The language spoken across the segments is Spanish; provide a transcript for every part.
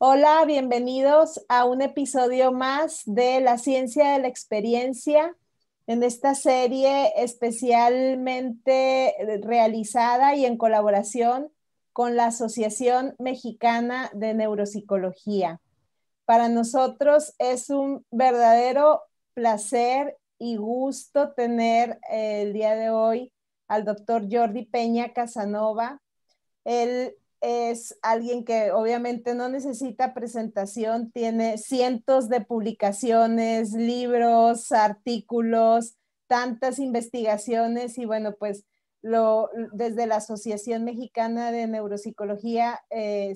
Hola, bienvenidos a un episodio más de La Ciencia de la Experiencia, en esta serie especialmente realizada y en colaboración con la Asociación Mexicana de Neuropsicología. Para nosotros es un verdadero placer y gusto tener el día de hoy al doctor Jordi Peña Casanova. Él es alguien que obviamente no necesita presentación, tiene cientos de publicaciones, libros, artículos, tantas investigaciones y bueno, pues desde la Asociación Mexicana de Neuropsicología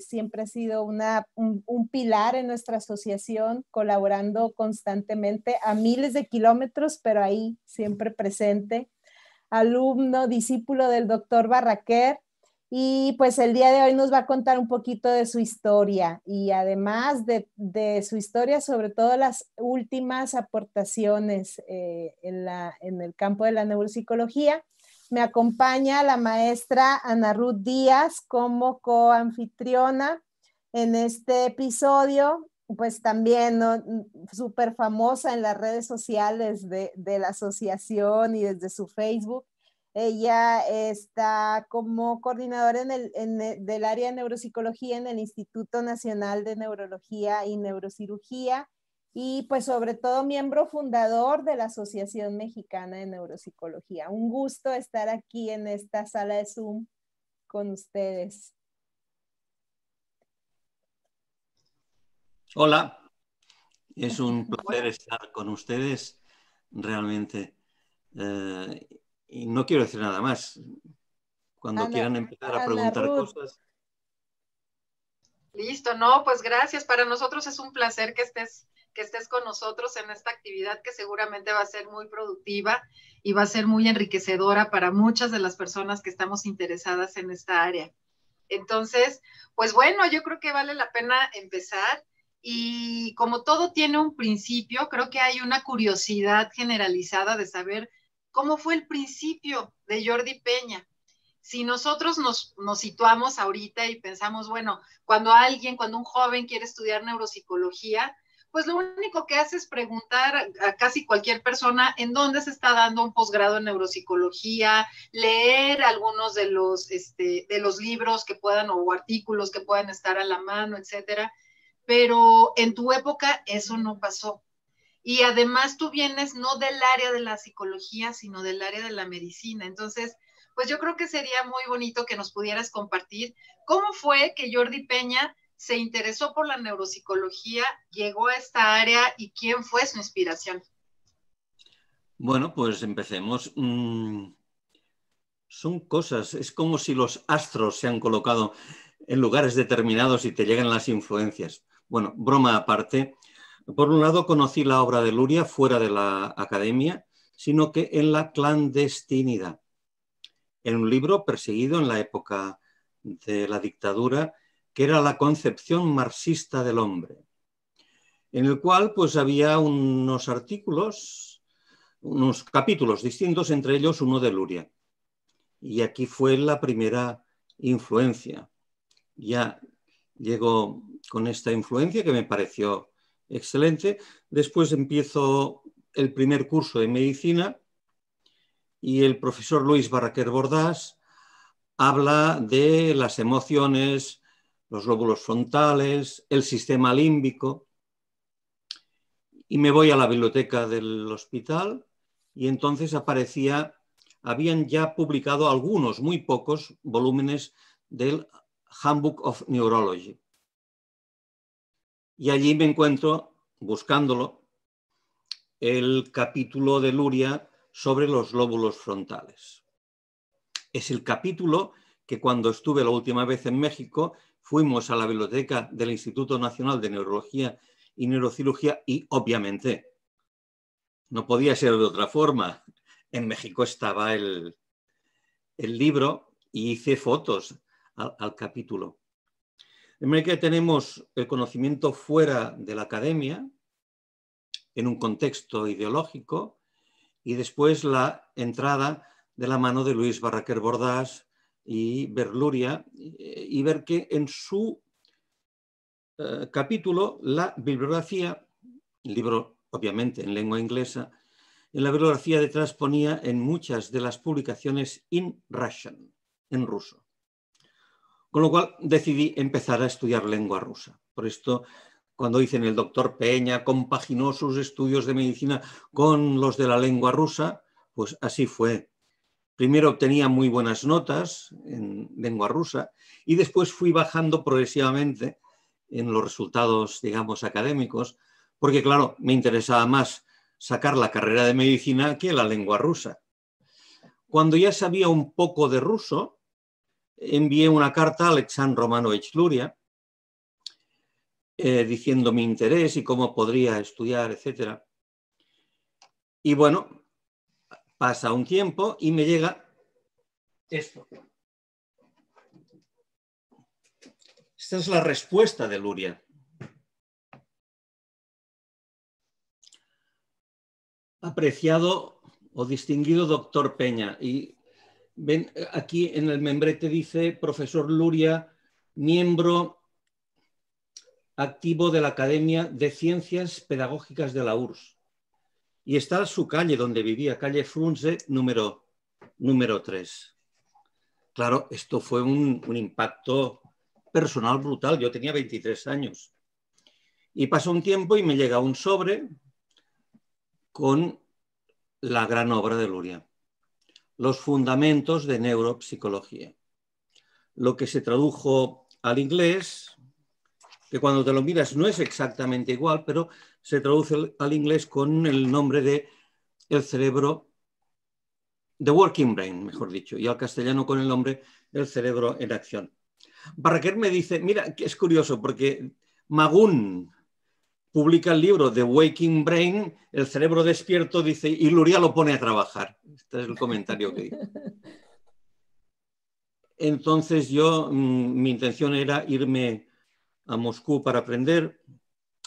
siempre ha sido un pilar en nuestra asociación, colaborando constantemente a miles de kilómetros, pero ahí siempre presente. Alumno, discípulo del doctor Barraquer. Y pues el día de hoy nos va a contar un poquito de su historia y además de su historia, sobre todo las últimas aportaciones en el campo de la neuropsicología. Me acompaña la maestra Ana Ruth Díaz como coanfitriona en este episodio, pues también, ¿no?, súper famosa en las redes sociales de la asociación y desde su Facebook. Ella está como coordinadora del área de neuropsicología en el Instituto Nacional de Neurología y Neurocirugía y pues sobre todo miembro fundador de la Asociación Mexicana de Neuropsicología. Un gusto estar aquí en esta sala de Zoom con ustedes. Hola, es un placer estar con ustedes realmente. Y no quiero decir nada más. Cuando quieran empezar a preguntar cosas. Listo, no, pues gracias. Para nosotros es un placer que estés con nosotros en esta actividad que seguramente va a ser muy productiva y va a ser muy enriquecedora para muchas de las personas que estamos interesadas en esta área. Entonces, pues bueno, yo creo que vale la pena empezar. Y como todo tiene un principio, creo que hay una curiosidad generalizada de saber cómo fue el principio de Jordi Peña. Si nosotros nos situamos ahorita y pensamos, bueno, cuando un joven quiere estudiar neuropsicología, pues lo único que hace es preguntar a casi cualquier persona en dónde se está dando un posgrado en neuropsicología, leer algunos de los libros que puedan o artículos que puedan estar a la mano, etcétera. Pero en tu época eso no pasó. Y además tú vienes no del área de la psicología, sino del área de la medicina. Entonces, pues yo creo que sería muy bonito que nos pudieras compartir cómo fue que Jordi Peña se interesó por la neuropsicología, llegó a esta área y quién fue su inspiración. Bueno, pues empecemos. Son cosas, es como si los astros se han colocado en lugares determinados y te llegan las influencias. Bueno, broma aparte. Por un lado, conocí la obra de Luria fuera de la academia, sino que en la clandestinidad. En un libro perseguido en la época de la dictadura, que era La concepción marxista del hombre, en el cual pues había unos artículos, unos capítulos distintos, entre ellos uno de Luria. Y aquí fue la primera influencia. Ya llego con esta influencia que me pareció excelente. Después empiezo el primer curso de medicina y el profesor Luis Barraquer Bordas habla de las emociones, los lóbulos frontales, el sistema límbico. Y me voy a la biblioteca del hospital y entonces habían ya publicado algunos, muy pocos, volúmenes del Handbook of Neurology. Y allí me encuentro, buscándolo, el capítulo de Luria sobre los lóbulos frontales. Es el capítulo que cuando estuve la última vez en México fuimos a la biblioteca del Instituto Nacional de Neurología y Neurocirugía y obviamente no podía ser de otra forma. En México estaba el libro y hice fotos al capítulo. De manera que tenemos el conocimiento fuera de la academia, en un contexto ideológico, y después la entrada de la mano de Luis Barraquer Bordas y ver Luria y ver que en su capítulo la bibliografía, el libro obviamente en lengua inglesa. En la bibliografía detrás ponía en muchas de las publicaciones in Russian, en ruso. Con lo cual decidí empezar a estudiar lengua rusa. Por esto, cuando dicen el doctor Peña compaginó sus estudios de medicina con los de la lengua rusa, pues así fue. Primero obtenía muy buenas notas en lengua rusa y después fui bajando progresivamente en los resultados, digamos, académicos, porque claro, me interesaba más sacar la carrera de medicina que la lengua rusa. Cuando ya sabía un poco de ruso, envié una carta a Alexandre Romanovich Luria diciendo mi interés y cómo podría estudiar, etc. Y bueno, pasa un tiempo y me llega esto. Esta es la respuesta de Luria. Apreciado o distinguido doctor Peña. Y ven, aquí en el membrete dice profesor Luria, miembro activo de la Academia de Ciencias Pedagógicas de la URSS. Y está su calle donde vivía, calle Frunze, número 3. Claro, esto fue un impacto personal brutal. Yo tenía 23 años. Y pasó un tiempo y me llega un sobre con la gran obra de Luria, Los fundamentos de neuropsicología. Lo que se tradujo al inglés, que cuando te lo miras no es exactamente igual, pero se traduce al inglés con el nombre de el cerebro, the working brain, mejor dicho, y al castellano con el nombre el cerebro en acción. Barraquer me dice, mira, que es curioso, porque Magún publica el libro The Waking Brain, el cerebro despierto, dice, y Luria lo pone a trabajar. Este es el comentario que dice. Entonces yo, mi intención era irme a Moscú para aprender.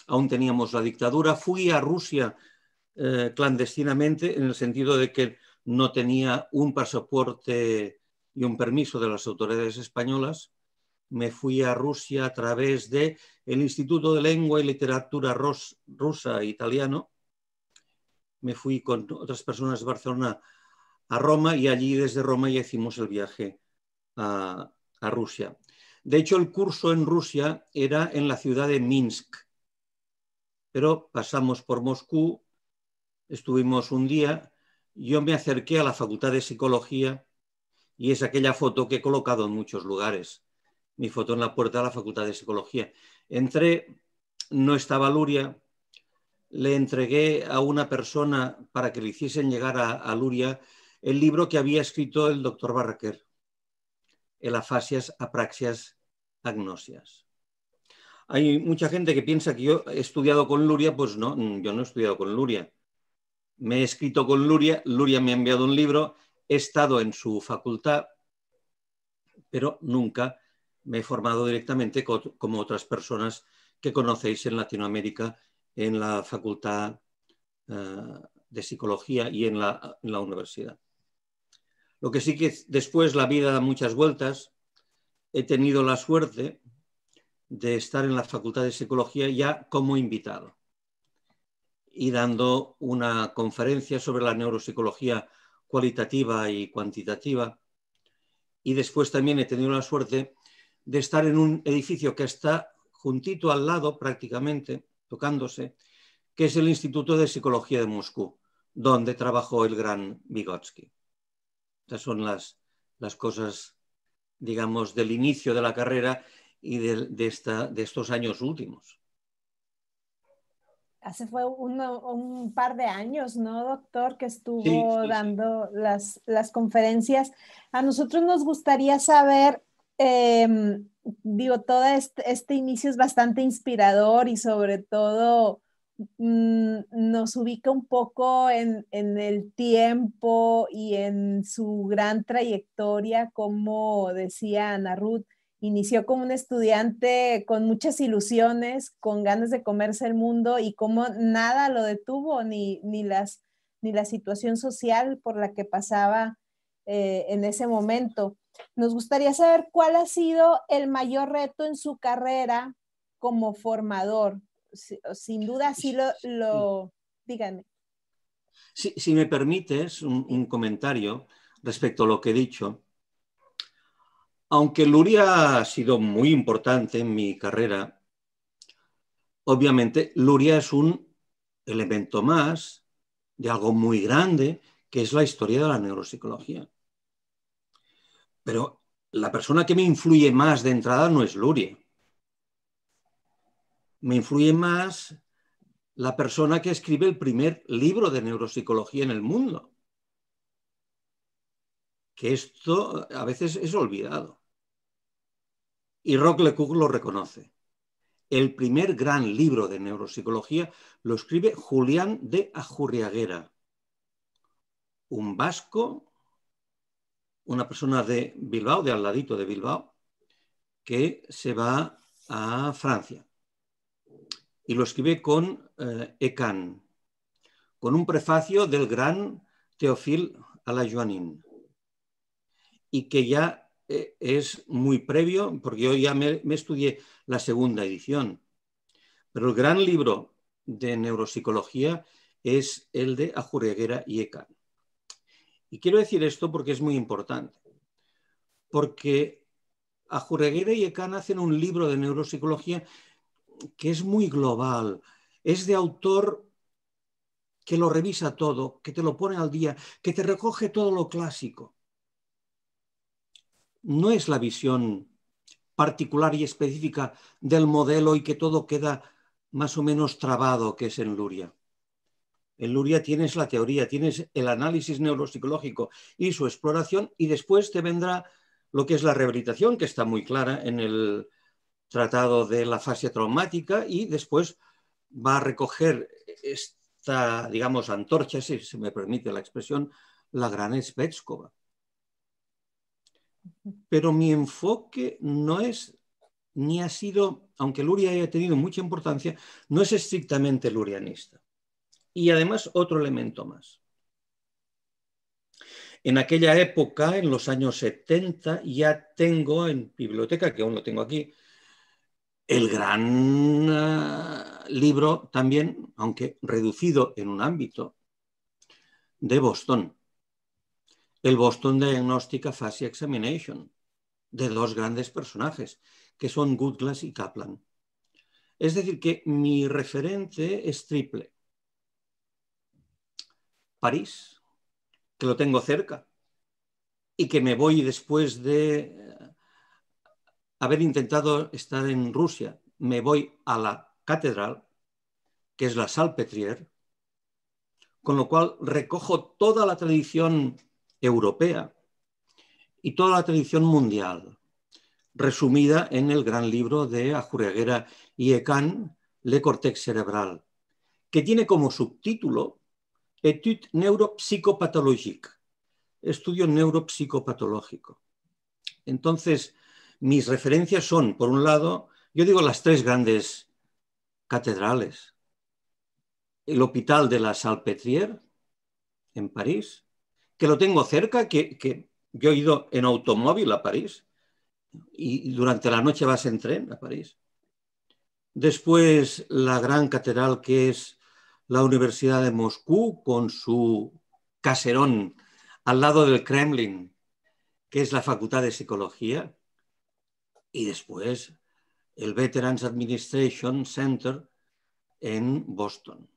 Aún teníamos la dictadura. Fui a Rusia clandestinamente, en el sentido de que no tenía un pasaporte y un permiso de las autoridades españolas. Me fui a Rusia a través del Instituto de Lengua y Literatura Rusa e Italiano. Me fui con otras personas de Barcelona a Roma y allí desde Roma ya hicimos el viaje a Rusia. De hecho, el curso en Rusia era en la ciudad de Minsk, pero pasamos por Moscú, estuvimos un día, yo me acerqué a la Facultad de Psicología y es aquella foto que he colocado en muchos lugares. Mi foto en la puerta de la Facultad de Psicología. Entré, no estaba Luria, le entregué a una persona para que le hiciesen llegar a Luria el libro que había escrito el doctor Barraquer, el Afasias, Apraxias, Agnosias. Hay mucha gente que piensa que yo he estudiado con Luria, pues no, yo no he estudiado con Luria. Me he escrito con Luria, Luria me ha enviado un libro, he estado en su facultad, pero nunca me he formado directamente como otras personas que conocéis en Latinoamérica en la Facultad de Psicología y en la universidad. Lo que sí que después la vida da muchas vueltas. He tenido la suerte de estar en la Facultad de Psicología ya como invitado y dando una conferencia sobre la neuropsicología cualitativa y cuantitativa. Y después también he tenido la suerte de estar en un edificio que está juntito al lado prácticamente, tocándose, que es el Instituto de Psicología de Moscú, donde trabajó el gran Vygotsky. Estas son las cosas, digamos, del inicio de la carrera y de estos años últimos. Hace fue un par de años, ¿no, doctor? Que estuvo dando las conferencias. A nosotros nos gustaría saber, todo este inicio es bastante inspirador y sobre todo nos ubica un poco en el tiempo y en su gran trayectoria, como decía Ana Ruth. Inició como un estudiante con muchas ilusiones, con ganas de comerse el mundo y como nada lo detuvo, ni la situación social por la que pasaba en ese momento. Nos gustaría saber cuál ha sido el mayor reto en su carrera como formador. Sin duda, sí díganme. Si me permites un comentario respecto a lo que he dicho. Aunque Luria ha sido muy importante en mi carrera, obviamente Luria es un elemento más de algo muy grande, que es la historia de la neuropsicología. Pero la persona que me influye más de entrada no es Luria. Me influye más la persona que escribe el primer libro de neuropsicología en el mundo. Que esto a veces es olvidado. Y Roch-Lecoq lo reconoce. El primer gran libro de neuropsicología lo escribe Julián de Ajurriaguera, un vasco, una persona de Bilbao, de al ladito de Bilbao, que se va a Francia. Y lo escribe con Ecan, con un prefacio del gran Théophile Alajoanin, y que ya es muy previo, porque yo ya me estudié la segunda edición. Pero el gran libro de neuropsicología es el de Ajurriaguera y Ecan. Y quiero decir esto porque es muy importante. Porque Ajurriaguera y Ecan hacen un libro de neuropsicología que es muy global. Es de autor que lo revisa todo, que te lo pone al día, que te recoge todo lo clásico. No es la visión particular y específica del modelo y que todo queda más o menos trabado, que es en Luria. En Luria tienes la teoría, tienes el análisis neuropsicológico y su exploración, y después te vendrá lo que es la rehabilitación, que está muy clara en el tratado de la fascia traumática, y después va a recoger esta, digamos, antorcha, si se me permite la expresión, la gran Svetskova. Pero mi enfoque no es, ni ha sido, aunque Luria haya tenido mucha importancia, no es estrictamente lurianista. Y además otro elemento más. En aquella época, en los años 70, ya tengo en biblioteca, que aún lo tengo aquí, el gran libro también, aunque reducido en un ámbito, de Boston. El Boston Diagnostic Aphasia Examination, de dos grandes personajes, que son Goodglass y Kaplan. Es decir, que mi referente es triple. París, que lo tengo cerca, y que me voy después de haber intentado estar en Rusia, me voy a la catedral, que es la Salpêtrière, con lo cual recojo toda la tradición europea y toda la tradición mundial, resumida en el gran libro de Ajurriaguera y Ecan, Le Cortex Cerebral, que tiene como subtítulo Étude neuropsychopathologique, estudio neuropsicopatológico. Entonces, mis referencias son, por un lado, yo digo las tres grandes catedrales. El Hospital de la Salpêtrière, en París, que lo tengo cerca, que yo he ido en automóvil a París y durante la noche vas en tren a París. Después, la gran catedral que es la Universidad de Moscú, con su caserón al lado del Kremlin, que es la Facultad de Psicología. Y después, el Veterans Administration Center en Boston.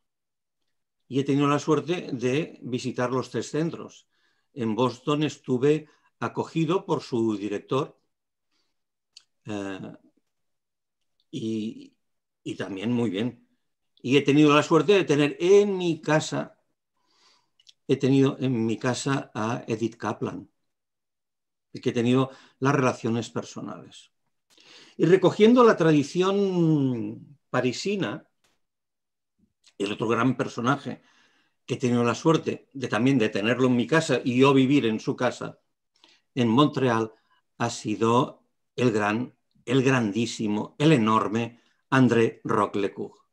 Y he tenido la suerte de visitar los tres centros. En Boston estuve acogido por su director y también muy bien. Y he tenido la suerte de tener en mi casa, a Edith Kaplan, que he tenido las relaciones personales. Y recogiendo la tradición parisina, el otro gran personaje que he tenido la suerte de también de tenerlo en mi casa y yo vivir en su casa, en Montreal, ha sido el grandísimo, el enorme André Roch-Lecoq.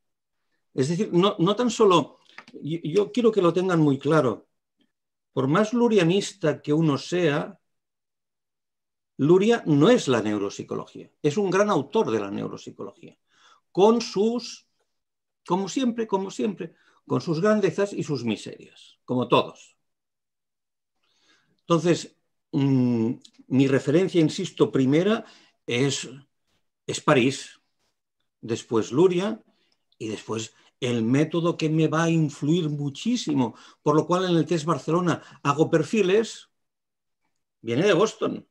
Es decir, no tan solo, yo quiero que lo tengan muy claro, por más lurianista que uno sea, Luria no es la neuropsicología, es un gran autor de la neuropsicología, con sus, como siempre, con sus grandezas y sus miserias, como todos. Entonces, mi referencia, insisto, primera es París, después Luria y después el método que me va a influir muchísimo, por lo cual en el test Barcelona hago perfiles, viene de Boston.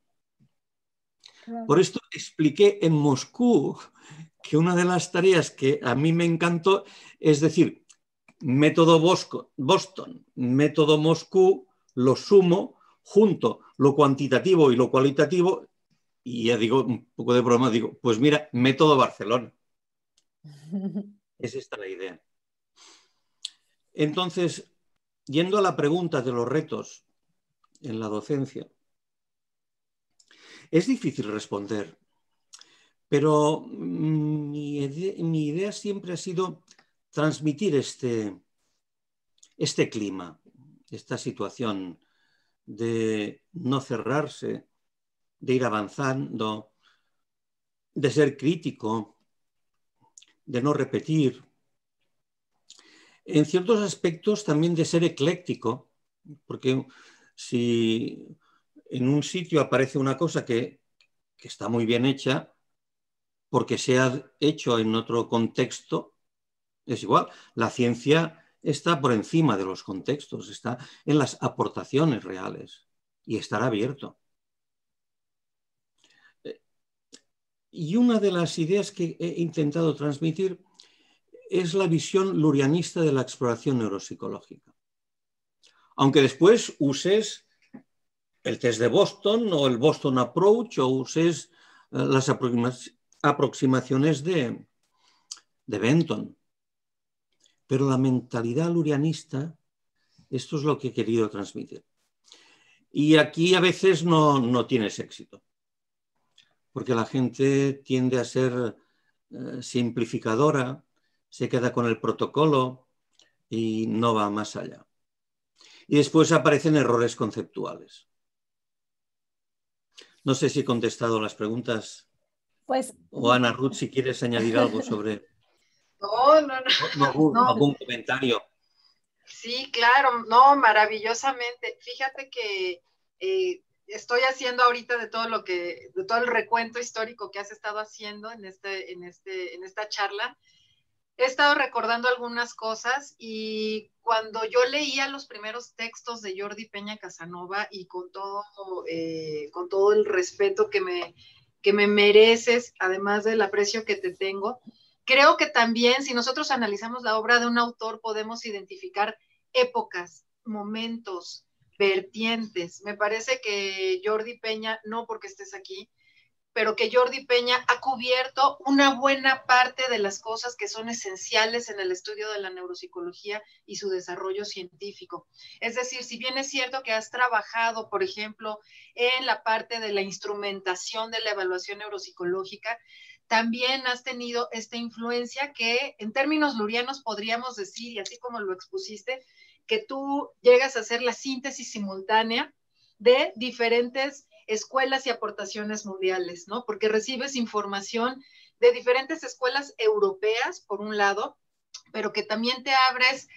Claro. Por esto expliqué en Moscú que una de las tareas que a mí me encantó es decir, método Boston, método Moscú, lo sumo, junto lo cuantitativo y lo cualitativo, y ya digo, un poco de broma, digo, pues mira, método Barcelona. Es esta la idea. Entonces, yendo a la pregunta de los retos en la docencia, es difícil responder, pero mi idea siempre ha sido transmitir este clima, esta situación de no cerrarse, de ir avanzando, de ser crítico, de no repetir. En ciertos aspectos también de ser ecléctico, porque si en un sitio aparece una cosa que está muy bien hecha, porque se ha hecho en otro contexto, es igual. La ciencia está por encima de los contextos, está en las aportaciones reales y estar abierto. Y una de las ideas que he intentado transmitir es la visión lurianista de la exploración neuropsicológica. Aunque después uses el test de Boston o el Boston Approach o uses las aproximaciones de Benton. Pero la mentalidad lurianista, esto es lo que he querido transmitir. Y aquí a veces no tienes éxito, porque la gente tiende a ser simplificadora, se queda con el protocolo y no va más allá. Y después aparecen errores conceptuales. No sé si he contestado las preguntas. Pues, o Ana Ruth, si quieres añadir algo sobre... No. ¿Algún comentario? Sí, claro, no, maravillosamente. Fíjate que estoy haciendo ahorita de todo el recuento histórico que has estado haciendo en esta charla. He estado recordando algunas cosas y cuando yo leía los primeros textos de Jordi Peña Casanova y con todo el respeto que me mereces, además del aprecio que te tengo, creo que también si nosotros analizamos la obra de un autor podemos identificar épocas, momentos, vertientes. Me parece que Jordi Peña, no porque estés aquí, pero que Jordi Peña ha cubierto una buena parte de las cosas que son esenciales en el estudio de la neuropsicología y su desarrollo científico. Es decir, si bien es cierto que has trabajado, por ejemplo, en la parte de la instrumentación de la evaluación neuropsicológica, también has tenido esta influencia que en términos lurianos podríamos decir, y así como lo expusiste, que tú llegas a hacer la síntesis simultánea de diferentes escuelas y aportaciones mundiales, ¿no? Porque recibes información de diferentes escuelas europeas, por un lado, pero que también te abres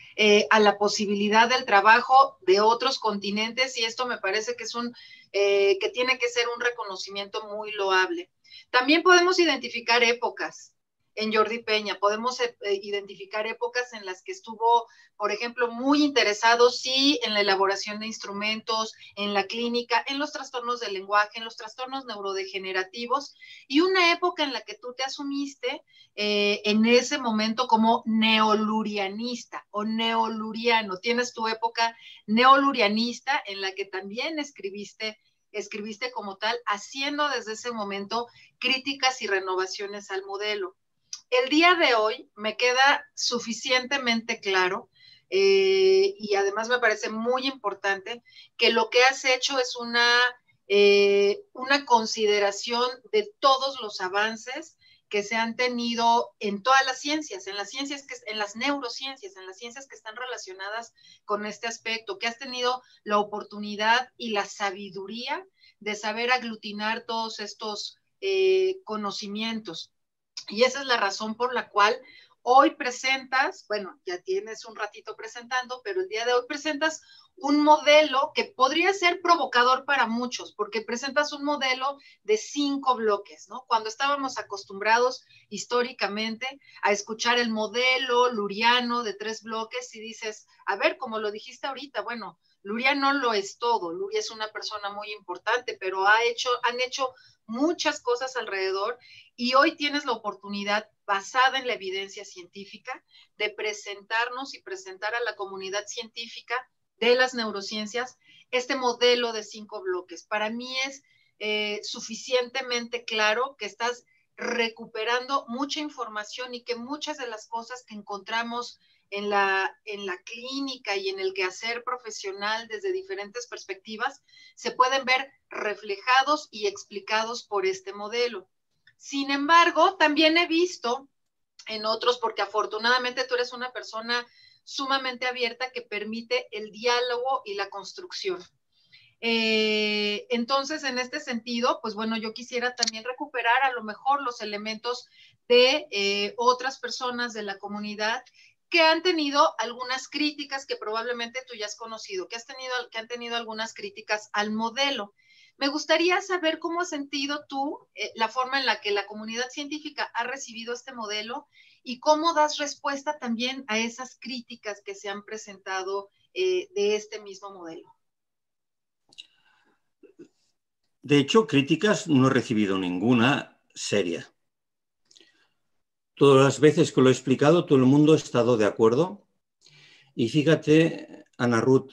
a la posibilidad del trabajo de otros continentes y esto me parece que que tiene que ser un reconocimiento muy loable. También podemos identificar épocas en Jordi Peña, podemos identificar épocas en las que estuvo, por ejemplo, muy interesado, sí, en la elaboración de instrumentos, en la clínica, en los trastornos del lenguaje, en los trastornos neurodegenerativos, y una época en la que tú te asumiste en ese momento como neolurianista o neoluriano. Tienes tu época neolurianista en la que también escribiste como tal, haciendo desde ese momento críticas y renovaciones al modelo. El día de hoy me queda suficientemente claro y además me parece muy importante que lo que has hecho es una consideración de todos los avances que se han tenido en todas las ciencias, en las neurociencias, en las ciencias que están relacionadas con este aspecto, que has tenido la oportunidad y la sabiduría de saber aglutinar todos estos conocimientos. Y esa es la razón por la cual hoy presentas, bueno, ya tienes un ratito presentando, pero el día de hoy presentas un modelo que podría ser provocador para muchos, porque presentas un modelo de 5 bloques, ¿no? Cuando estábamos acostumbrados históricamente a escuchar el modelo luriano de 3 bloques y dices, a ver, como lo dijiste ahorita, bueno, Luria no lo es todo, Luria es una persona muy importante, pero han hecho muchas cosas alrededor y hoy tienes la oportunidad, basada en la evidencia científica, de presentarnos y presentar a la comunidad científica de las neurociencias este modelo de 5 bloques. Para mí es suficientemente claro que estás recuperando mucha información y que muchas de las cosas que encontramos en la clínica y en el quehacer profesional desde diferentes perspectivas se pueden ver reflejados y explicados por este modelo. Sin embargo, también he visto en otros, porque afortunadamente tú eres una persona sumamente abierta que permite el diálogo y la construcción. Entonces, en este sentido, pues bueno, yo quisiera también recuperar a lo mejor los elementos de otras personas de la comunidad que han tenido algunas críticas que probablemente tú ya has conocido, que han tenido algunas críticas al modelo. Me gustaría saber cómo has sentido tú la forma en la que la comunidad científica ha recibido este modelo y cómo das respuesta también a esas críticas que se han presentado de este mismo modelo. De hecho, críticas no he recibido ninguna seria. Todas las veces que lo he explicado, todo el mundo ha estado de acuerdo. Y fíjate, Ana Ruth,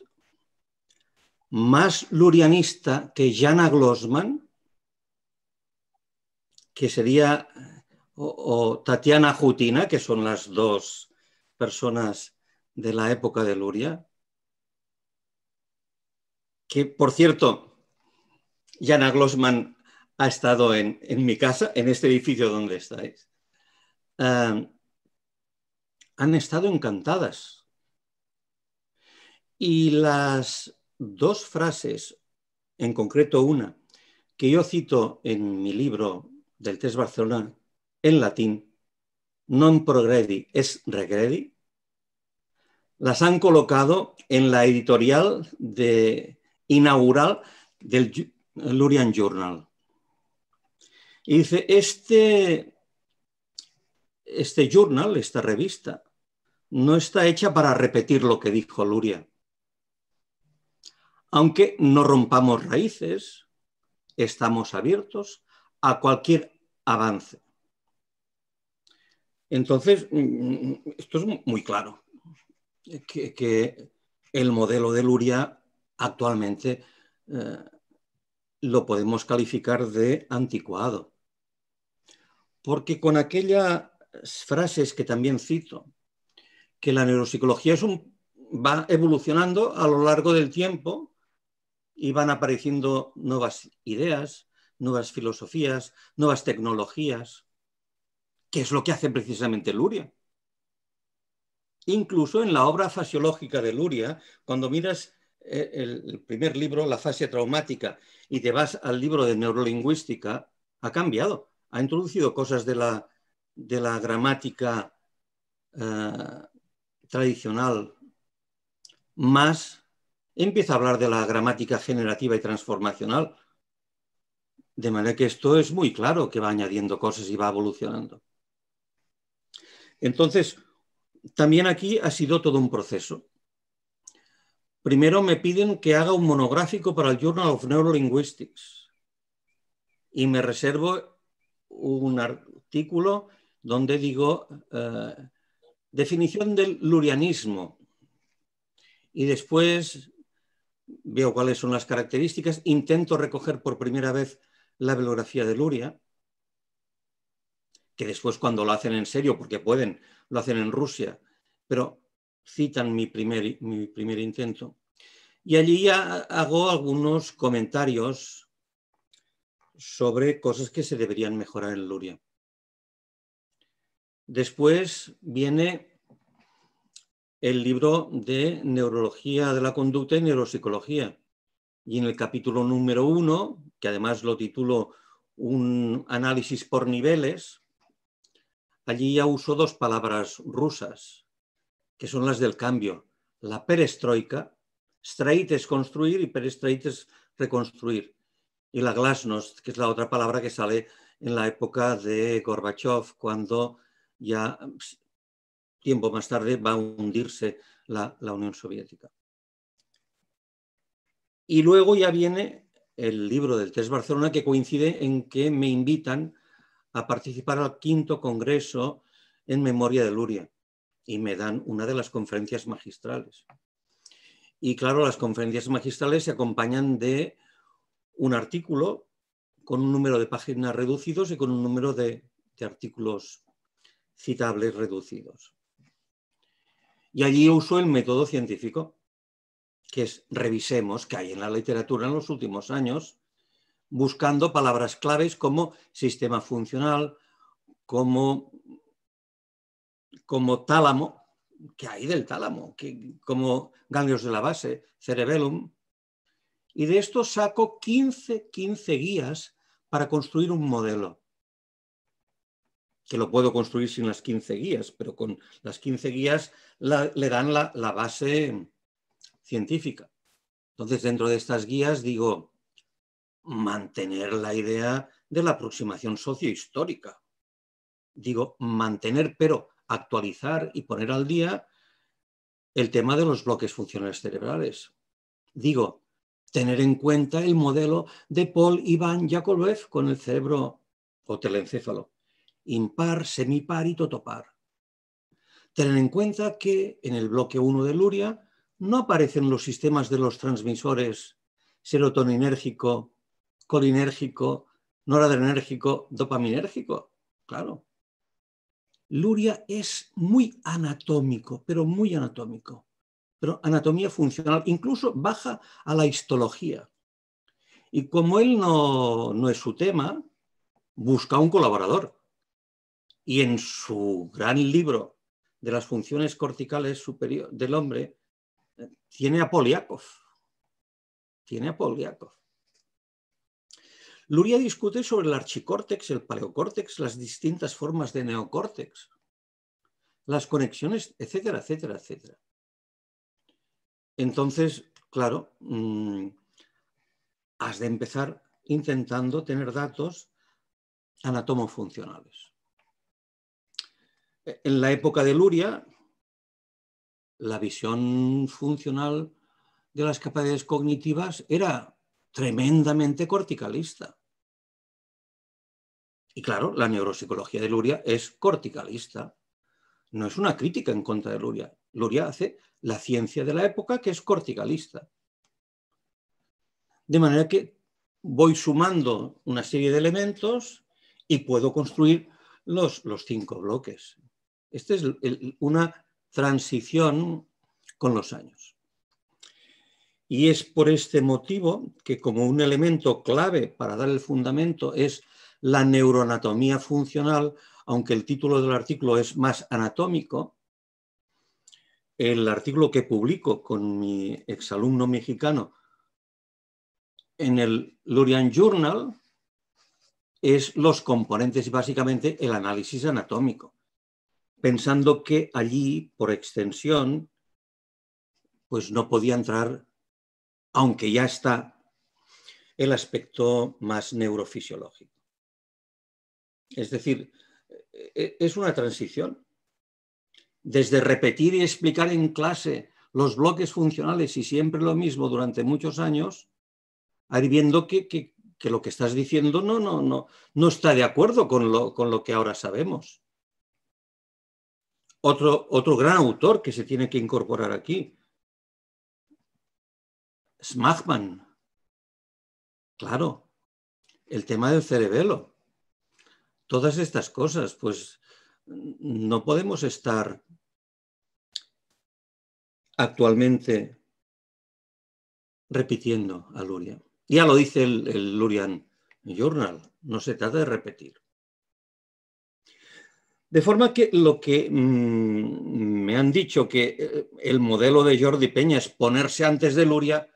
más lurianista que Jana Glossman, que sería, o Tatiana Jutina, que son las dos personas de la época de Luria, que, por cierto, Jana Glossman ha estado en mi casa, en este edificio donde estáis. Han estado encantadas. Y las dos frases, en concreto una, que yo cito en mi libro del Test Barcelona en latín, non progredi es regredi, las han colocado en la editorial inaugural del Lurian Journal. Y dice, este journal, esta revista, no está hecha para repetir lo que dijo Luria. Aunque no rompamos raíces, estamos abiertos a cualquier avance. Entonces, esto es muy claro, que el modelo de Luria actualmente lo podemos calificar de anticuado. Porque con aquellas frases que también cito, que la neuropsicología va evolucionando a lo largo del tiempo y van apareciendo nuevas ideas, nuevas filosofías, nuevas tecnologías, que es lo que hace precisamente Luria. Incluso en la obra fasiológica de Luria, cuando miras el primer libro, La fascia traumática, y te vas al libro de neurolingüística, ha cambiado, ha introducido cosas de la gramática tradicional, más empieza a hablar de la gramática generativa y transformacional, de manera que esto es muy claro que va añadiendo cosas y va evolucionando. Entonces, también aquí ha sido todo un proceso. Primero me piden que haga un monográfico para el Journal of Neurolinguistics y me reservo un artículo donde digo definición del lurianismo y después veo cuáles son las características, intento recoger por primera vez la bibliografía de Luria, que después cuando lo hacen en serio, porque pueden, lo hacen en Rusia, pero citan mi primer intento. Y allí ya hago algunos comentarios sobre cosas que se deberían mejorar en Luria. Después viene el libro de Neurología de la Conducta y Neuropsicología. Y en el capítulo número 1, que además lo titulo Un análisis por niveles, allí ya uso dos palabras rusas, que son las del cambio. La perestroika, streit es construir y perestreit es reconstruir. Y la glasnost, que es la otra palabra que sale en la época de Gorbachev, cuando ya tiempo más tarde va a hundirse la Unión Soviética. Y luego ya viene el libro del TES Barcelona, que coincide en que me invitan a participar al 5º Congreso en Memoria de Luria y me dan una de las conferencias magistrales. Y claro, las conferencias magistrales se acompañan de un artículo con un número de páginas reducidos y con un número de artículos citables reducidos. Y allí uso el método científico, que es revisemos qué hay en la literatura en los últimos años, buscando palabras claves como sistema funcional, como tálamo, ¿qué hay del tálamo? Como ganglios de la base, cerebellum. Y de esto saco 15 guías para construir un modelo, que lo puedo construir sin las 15 guías, pero con las 15 guías le dan la base científica. Entonces, dentro de estas guías digo, mantener la idea de la aproximación sociohistórica. Digo, mantener, pero actualizar y poner al día el tema de los bloques funcionales cerebrales. Digo, tener en cuenta el modelo de Paul Ivan Yakovlev con el cerebro o telencéfalo, impar, semipar y totopar. Tener en cuenta que en el bloque 1 de Luria no aparecen los sistemas de los transmisores serotoninérgico, colinérgico, noradrenérgico, dopaminérgico. Claro. Luria es muy anatómico, pero muy anatómico. Pero anatomía funcional, incluso baja a la histología. Y como él no es su tema, busca un colaborador. Y en su gran libro de las funciones corticales superiores del hombre, tiene a Poliakov. Luria discute sobre el archicórtex, el paleocórtex, las distintas formas de neocórtex, las conexiones, etcétera, etcétera, etcétera. Entonces, claro, has de empezar intentando tener datos anatomofuncionales. En la época de Luria, la visión funcional de las capacidades cognitivas era tremendamente corticalista. Y claro, la neuropsicología de Luria es corticalista. No es una crítica en contra de Luria. Luria hace la ciencia de la época que es corticalista. De manera que voy sumando una serie de elementos y puedo construir los 5 bloques. Esta es una transición con los años. Y es por este motivo que como un elemento clave para dar el fundamento es la neuroanatomía funcional, aunque el título del artículo es más anatómico, el artículo que publico con mi exalumno mexicano en el Lurian Journal es los componentes y básicamente el análisis anatómico, pensando que allí, por extensión, pues no podía entrar, aunque ya está, el aspecto más neurofisiológico. Es decir, es una transición. Desde repetir y explicar en clase los bloques funcionales y siempre lo mismo durante muchos años, a ir viendo que lo que estás diciendo no está de acuerdo con lo que ahora sabemos. Otro gran autor que se tiene que incorporar aquí, Smachman. Claro, el tema del cerebelo. Todas estas cosas, pues no podemos estar actualmente repitiendo a Luria. Ya lo dice el Lurian Journal, no se trata de repetir. De forma que lo que me han dicho que el modelo de Jordi Peña es ponerse antes de Luria,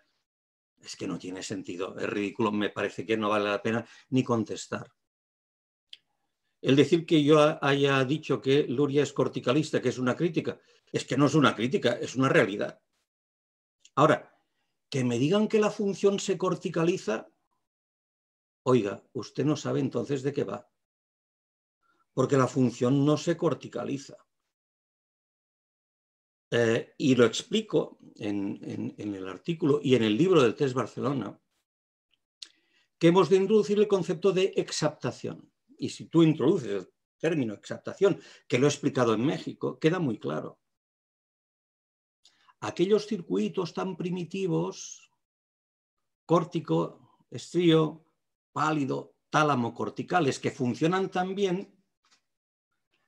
es que no tiene sentido, es ridículo, me parece que no vale la pena ni contestar. El decir que yo haya dicho que Luria es corticalista, que es una crítica, es que no es una crítica, es una realidad. Ahora, que me digan que la función se corticaliza, oiga, usted no sabe entonces de qué va, porque la función no se corticaliza. Y lo explico en el artículo y en el libro del Test Barcelona, que hemos de introducir el concepto de exaptación. Y si tú introduces el término exaptación, que lo he explicado en México, queda muy claro. Aquellos circuitos tan primitivos, córtico, estrío, pálido, tálamo, corticales, que funcionan tan bien,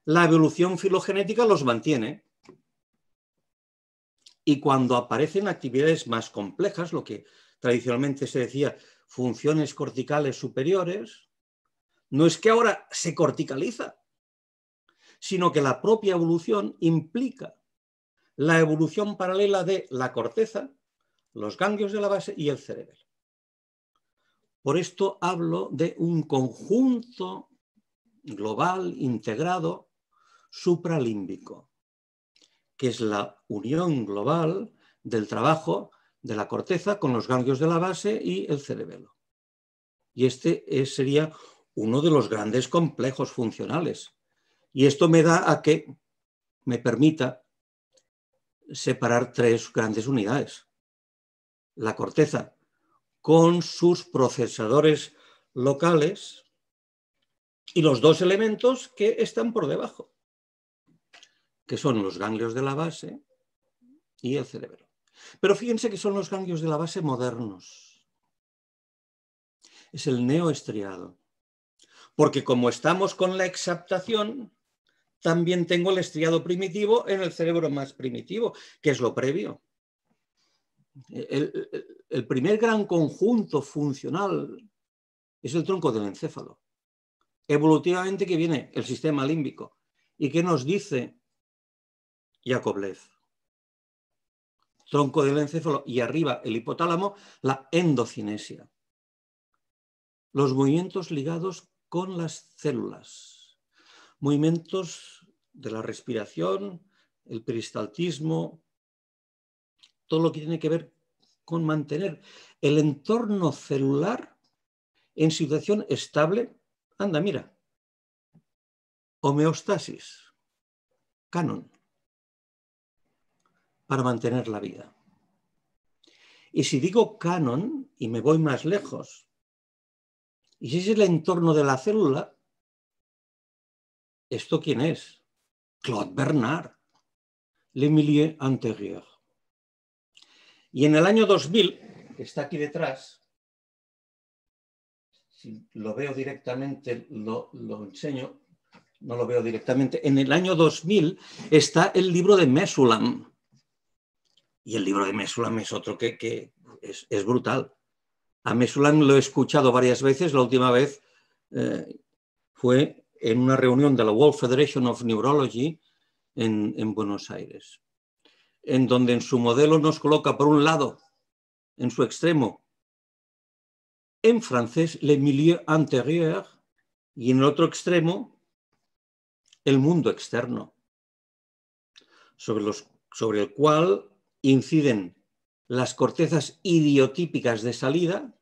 la evolución filogenética los mantiene. Y cuando aparecen actividades más complejas, lo que tradicionalmente se decía funciones corticales superiores, no es que ahora se corticaliza, sino que la propia evolución implica la evolución paralela de la corteza, los ganglios de la base y el cerebelo. Por esto hablo de un conjunto global, integrado, supralímbico, que es la unión global del trabajo de la corteza con los ganglios de la base y el cerebelo. Y este sería uno de los grandes complejos funcionales. Y esto me da a que me permita separar tres grandes unidades. La corteza con sus procesadores locales y los dos elementos que están por debajo, que son los ganglios de la base y el cerebelo. Pero fíjense que son los ganglios de la base modernos. Es el neoestriado. Porque como estamos con la exaptación, también tengo el estriado primitivo en el cerebro más primitivo, que es lo previo. El primer gran conjunto funcional es el tronco del encéfalo. Evolutivamente que viene el sistema límbico. ¿Y qué nos dice Yakovlev? Tronco del encéfalo y arriba el hipotálamo, la endocinesia. Los movimientos ligados con las células. Movimientos de la respiración, el peristaltismo, todo lo que tiene que ver con mantener el entorno celular en situación estable. Anda, mira. Homeostasis. Canon. Para mantener la vida. Y si digo canon y me voy más lejos, y si es el entorno de la célula, ¿esto quién es? Claude Bernard, Le Milieu Antérieur. Y en el año 2000, que está aquí detrás, si lo veo directamente, lo enseño, no lo veo directamente, en el año 2000 está el libro de Mesulam. Y el libro de Mesulam es otro que es brutal. A Mesulam lo he escuchado varias veces, la última vez fue en una reunión de la World Federation of Neurology en Buenos Aires, en donde en su modelo nos coloca por un lado, en su extremo, en francés, le milieu antérieur, y en el otro extremo, el mundo externo, sobre el cual inciden las cortezas idiotípicas de salida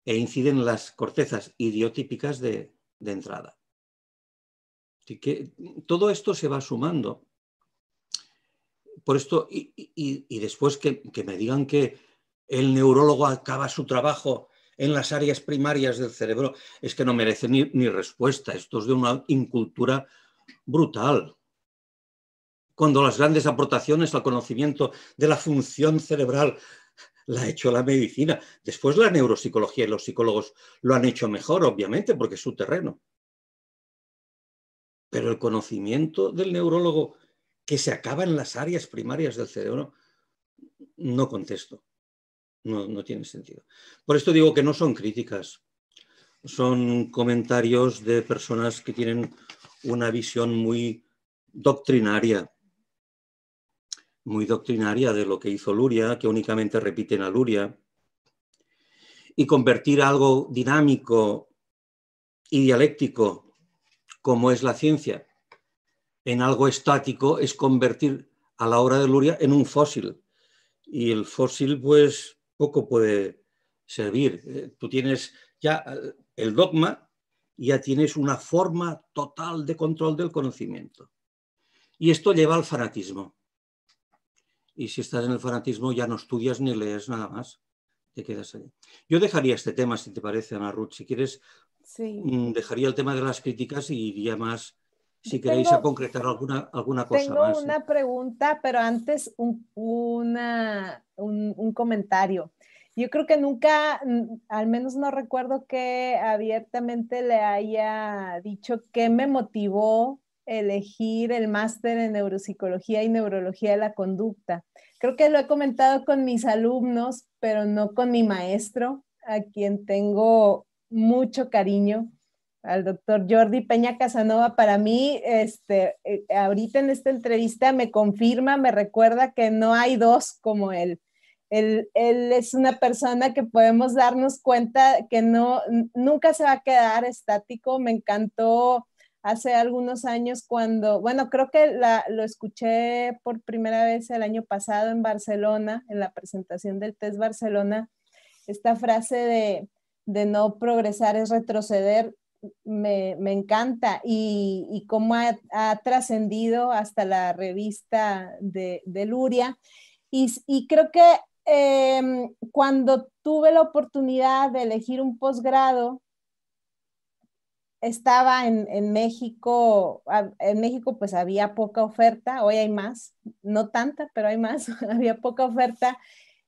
e inciden las cortezas idiotípicas de entrada. Así que todo esto se va sumando. Por esto, y después que me digan que el neurólogo acaba su trabajo en las áreas primarias del cerebro, es que no merece ni respuesta. Esto es de una incultura brutal. Cuando las grandes aportaciones al conocimiento de la función cerebral la ha hecho la medicina. Después la neuropsicología y los psicólogos lo han hecho mejor, obviamente, porque es su terreno. Pero el conocimiento del neurólogo que se acaba en las áreas primarias del cerebro, no contesto. No tiene sentido. Por esto digo que no son críticas, son comentarios de personas que tienen una visión muy doctrinaria de lo que hizo Luria, que únicamente repiten a Luria, y convertir algo dinámico y dialéctico como es la ciencia, en algo estático, es convertir a la obra de Luria en un fósil. Y el fósil, pues, poco puede servir. Tú tienes ya el dogma y ya tienes una forma total de control del conocimiento. Y esto lleva al fanatismo. Y si estás en el fanatismo ya no estudias ni lees nada más. Te quedas ahí. Yo dejaría este tema, si te parece, Ana Ruth. Si quieres, Sí. dejaría el tema de las críticas y iría más, si Yo queréis, a concretar alguna cosa tengo más. una pregunta, pero antes un comentario. Yo creo que nunca, al menos no recuerdo que abiertamente le haya dicho qué me motivó elegir el máster en neuropsicología y neurología de la conducta. Creo que lo he comentado con mis alumnos, pero no con mi maestro, a quien tengo mucho cariño, al doctor Jordi Peña Casanova. Para mí, ahorita en esta entrevista me confirma, me recuerda que no hay dos como él. Él es una persona que podemos darnos cuenta que nunca se va a quedar estático. Me encantó hace algunos años cuando, bueno, creo que lo escuché por primera vez el año pasado en Barcelona, en la presentación del TES Barcelona, esta frase de no progresar es retroceder. Me encanta y cómo ha trascendido hasta la revista de Luria. Y creo que cuando tuve la oportunidad de elegir un posgrado, estaba en México. En México pues había poca oferta, hoy hay más, no tanta, pero hay más, había poca oferta.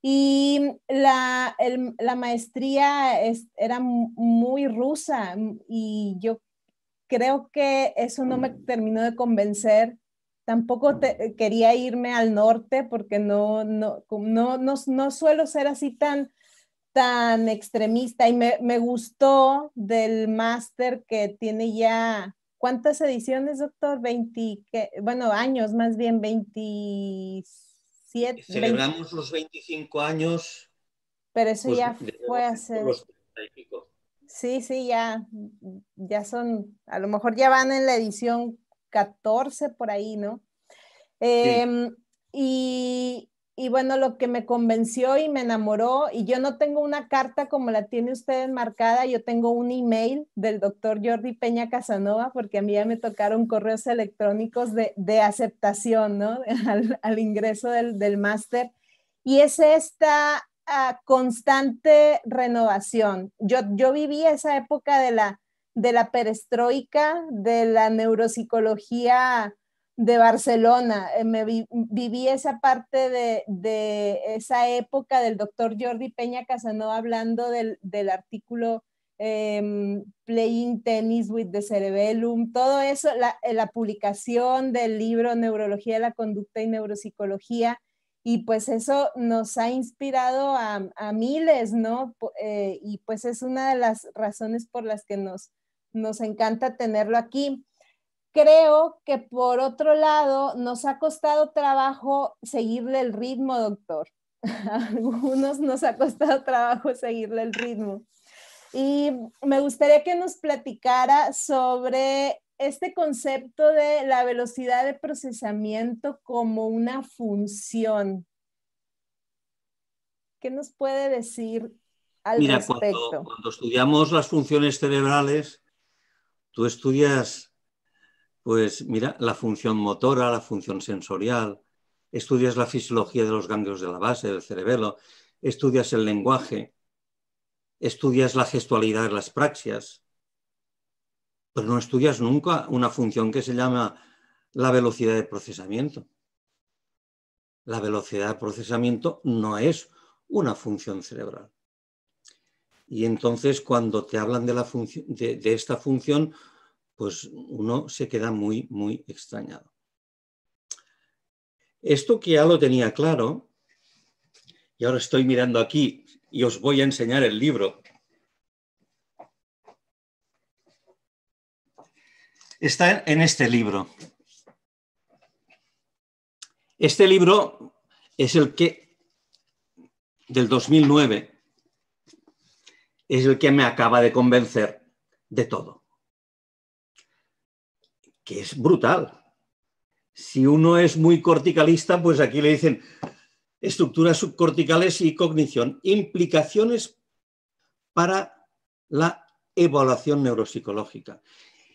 Y la maestría era muy rusa y yo creo que eso no me terminó de convencer. Tampoco quería irme al norte porque no suelo ser así tan extremista, y me gustó del máster que tiene ya, ¿cuántas ediciones, doctor? 20, bueno, años más bien, 27. Celebramos los 25 años, Pero eso pues ya fue hace... los 30 y pico. Sí, sí, ya son, a lo mejor ya van en la edición 14 por ahí, ¿no? Sí. Y bueno, lo que me convenció y me enamoró, y yo no tengo una carta como la tiene usted enmarcada, yo tengo un email del doctor Jordi Peña Casanova, porque a mí ya me tocaron correos electrónicos de aceptación, ¿no? al ingreso del máster, y es esta constante renovación. Yo viví esa época de la perestroika, de la neuropsicología de Barcelona. Viví esa parte de esa época del doctor Jordi Peña Casanova hablando del artículo Playing Tennis with the Cerebellum, todo eso, la publicación del libro Neurología de la Conducta y Neuropsicología, y pues eso nos ha inspirado a miles, ¿no? Y pues es una de las razones por las que nos encanta tenerlo aquí. Creo que por otro lado nos ha costado trabajo seguirle el ritmo, doctor. A algunos nos ha costado trabajo seguirle el ritmo. Y me gustaría que nos platicara sobre este concepto de la velocidad de procesamiento como una función. ¿Qué nos puede decir al Mira, respecto? cuando estudiamos las funciones cerebrales, tú estudias, pues mira, la función motora, la función sensorial, estudias la fisiología de los ganglios de la base del cerebelo, estudias el lenguaje, estudias la gestualidad de las praxias, pero no estudias nunca una función que se llama la velocidad de procesamiento. La velocidad de procesamiento no es una función cerebral. Y entonces cuando te hablan de esta función, pues uno se queda muy, muy extrañado. Esto que ya lo tenía claro, y ahora estoy mirando aquí y os voy a enseñar el libro. Está en este libro. Este libro es el que, del 2009, es el que me acaba de convencer de todo. que es brutal. Si uno es muy corticalista, pues aquí le dicen estructuras subcorticales y cognición, implicaciones para la evaluación neuropsicológica.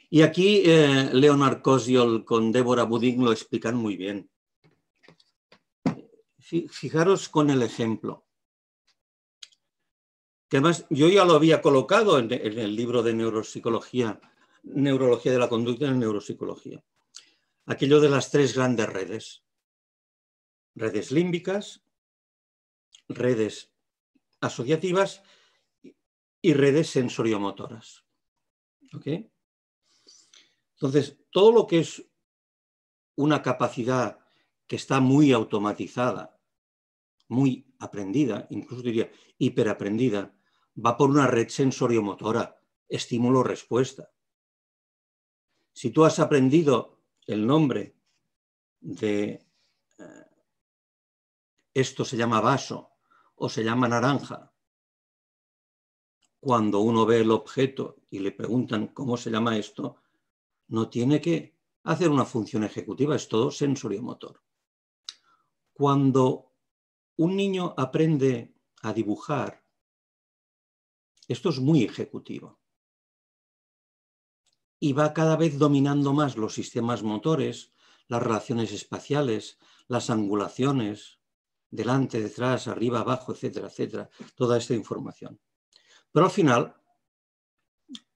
Y aquí Leonard Koziol con Débora Budin lo explican muy bien. Fijaros con el ejemplo, que además yo ya lo había colocado en el libro de Neurología de la Conducta en Neuropsicología. Aquello de las 3 grandes redes. Redes límbicas, redes asociativas y redes sensoriomotoras. ¿Ok? Entonces, todo lo que es una capacidad que está muy automatizada, muy aprendida, incluso diría hiperaprendida, va por una red sensoriomotora, estímulo-respuesta. Si tú has aprendido el nombre de esto se llama vaso o se llama naranja, cuando uno ve el objeto y le preguntan cómo se llama esto, no tiene que hacer una función ejecutiva, es todo sensoriomotor. Cuando un niño aprende a dibujar, esto es muy ejecutivo. Y va cada vez dominando más los sistemas motores, las relaciones espaciales, las angulaciones, delante, detrás, arriba, abajo, etcétera, etcétera, toda esta información. Pero al final,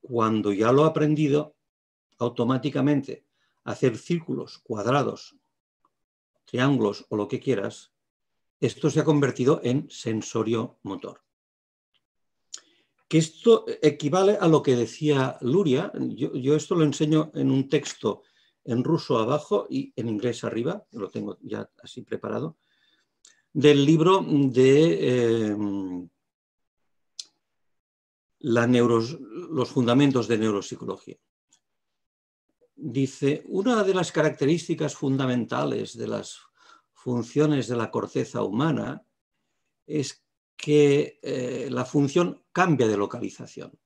cuando ya lo ha aprendido, automáticamente hacer círculos, cuadrados, triángulos o lo que quieras, esto se ha convertido en sensorio-motor. Que esto equivale a lo que decía Luria. Yo esto lo enseño en un texto en ruso abajo y en inglés arriba, lo tengo ya así preparado, del libro de los fundamentos de neuropsicología. Dice, una de las características fundamentales de las funciones de la corteza humana es que la función cambia de localización.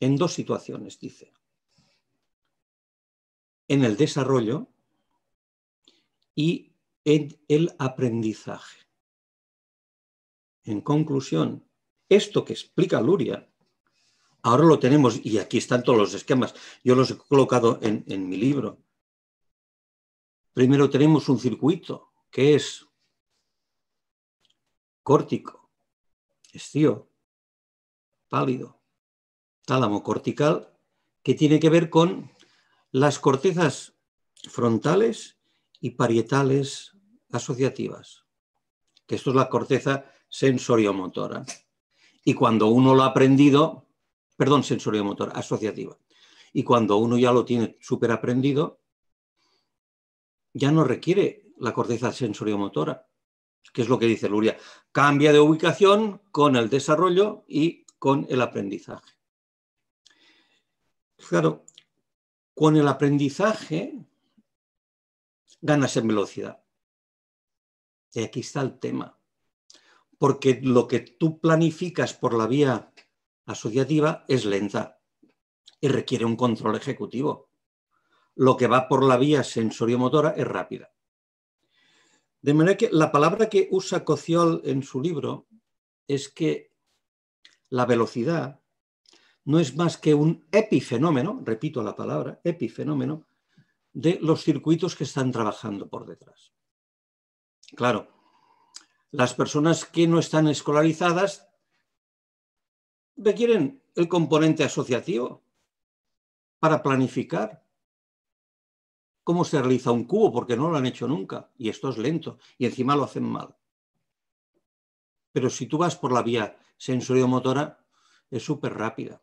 En 2 situaciones, dice. En el desarrollo y en el aprendizaje. En conclusión, esto que explica Luria, ahora lo tenemos, y aquí están todos los esquemas, yo los he colocado en mi libro. Primero tenemos un circuito que es córtico, estío, pálido, tálamo cortical, que tiene que ver con las cortezas frontales y parietales asociativas, que esto es la corteza sensoriomotora. Y cuando uno lo ha aprendido, perdón, sensoriomotora, asociativa. Y cuando uno ya lo tiene súper aprendido, ya no requiere la corteza sensoriomotora, que es lo que dice Luria. Cambia de ubicación con el desarrollo y con el aprendizaje. Claro, con el aprendizaje ganas en velocidad. Y aquí está el tema. Porque lo que tú planificas por la vía asociativa es lenta y requiere un control ejecutivo. Lo que va por la vía sensoriomotora es rápida. De manera que la palabra que usa Koziol en su libro es que la velocidad no es más que un epifenómeno, repito la palabra, epifenómeno, de los circuitos que están trabajando por detrás. Claro, las personas que no están escolarizadas requieren el componente asociativo para planificar cómo se realiza un cubo, porque no lo han hecho nunca, y esto es lento, y encima lo hacen mal. Pero si tú vas por la vía sensoriomotora, es súper rápida.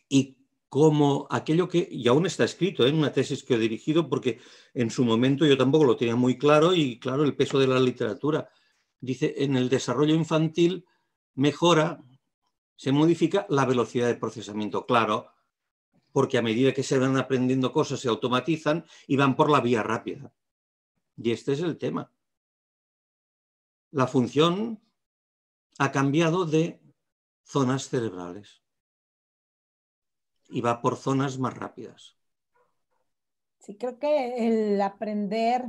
Y como aquello que, y aún está escrito en una tesis que he dirigido, porque en su momento yo tampoco lo tenía muy claro, y claro, el peso de la literatura. Dice, en el desarrollo infantil mejora, se modifica la velocidad de procesamiento. Claro, porque a medida que se van aprendiendo cosas se automatizan y van por la vía rápida. Y este es el tema. La función ha cambiado de zonas cerebrales. y va por zonas más rápidas. Sí, creo que el aprender,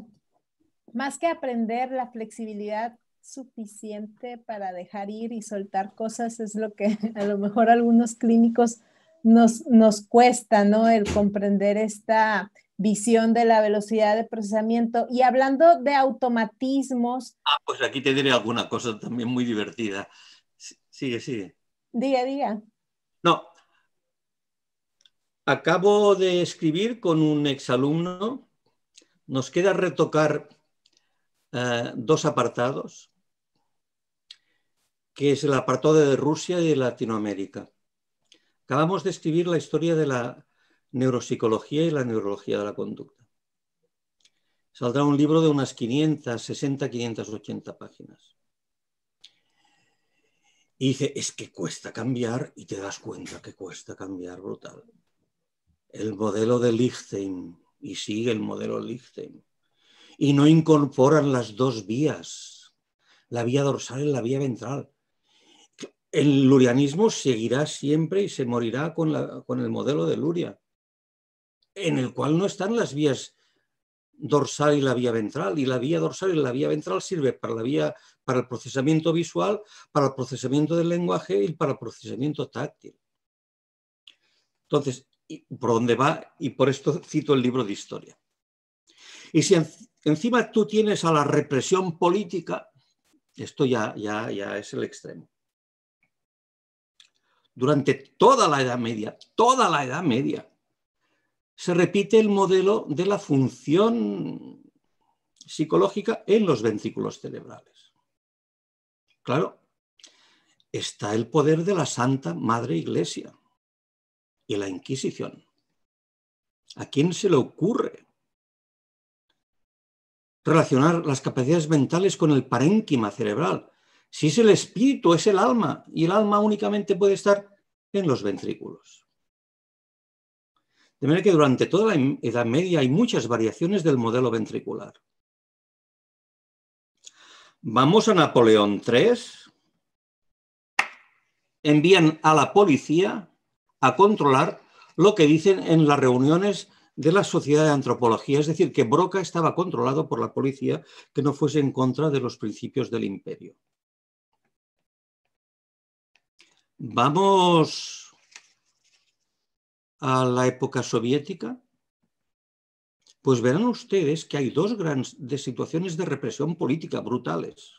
más que aprender, la flexibilidad suficiente para dejar ir y soltar cosas es lo que a lo mejor a algunos clínicos nos cuesta, ¿no? El comprender esta visión de la velocidad de procesamiento. Y hablando de automatismos. Pues aquí te diré alguna cosa también muy divertida. Sigue. Diga. No. Acabo de escribir con un exalumno. Nos queda retocar 2 apartados, que es el apartado de Rusia y de Latinoamérica. Acabamos de escribir la historia de la neuropsicología y la neurología de la conducta. Saldrá un libro de unas 560, 580 páginas. Y dice, es que cuesta cambiar, y te das cuenta que cuesta cambiar brutal. El modelo de Lichtenstein, y sigue el modelo Lichtenstein. Y no incorporan las 2 vías, la vía dorsal y la vía ventral. El lurianismo seguirá siempre y se morirá con el modelo de Luria, en el cual no están las vías dorsal y la vía ventral, y la vía dorsal y la vía ventral sirve para el procesamiento visual, para el procesamiento del lenguaje y para el procesamiento táctil. Entonces, ¿por dónde va? Y por esto cito el libro de historia. Y si encima tú tienes a la represión política, esto ya es el extremo. Durante toda la Edad Media, se repite el modelo de la función psicológica en los ventrículos cerebrales. Claro, está el poder de la Santa Madre Iglesia y la Inquisición. ¿A quién se le ocurre relacionar las capacidades mentales con el parénquima cerebral? Si es el espíritu, es el alma, y el alma únicamente puede estar en los ventrículos. De manera que durante toda la Edad Media hay muchas variaciones del modelo ventricular. Vamos a Napoleón III. Envían a la policía a controlar lo que dicen en las reuniones de la Sociedad de Antropología, es decir, que Broca estaba controlado por la policía, que no fuese en contra de los principios del imperio. Vamos a la época soviética. Pues verán ustedes que hay 2 grandes situaciones de represión política brutales.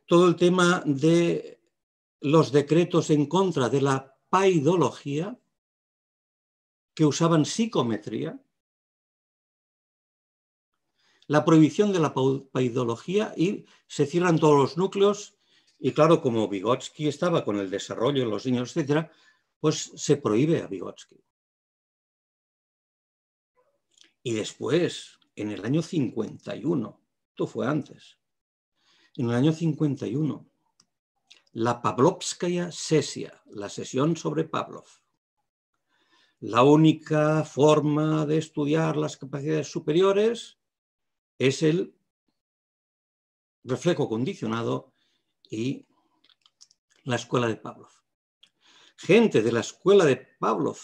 Todo el tema de los decretos en contra de la paidología, que usaban psicometría, la prohibición de la paidología, y se cierran todos los núcleos, y claro, como Vygotsky estaba con el desarrollo de los niños, etc., pues se prohíbe a Vygotsky. Y después, en el año 51, esto fue antes, en el año 51, la Pavlovskaya sesia, la sesión sobre Pavlov. La única forma de estudiar las capacidades superiores es el reflejo condicionado y la escuela de Pavlov. Gente de la escuela de Pavlov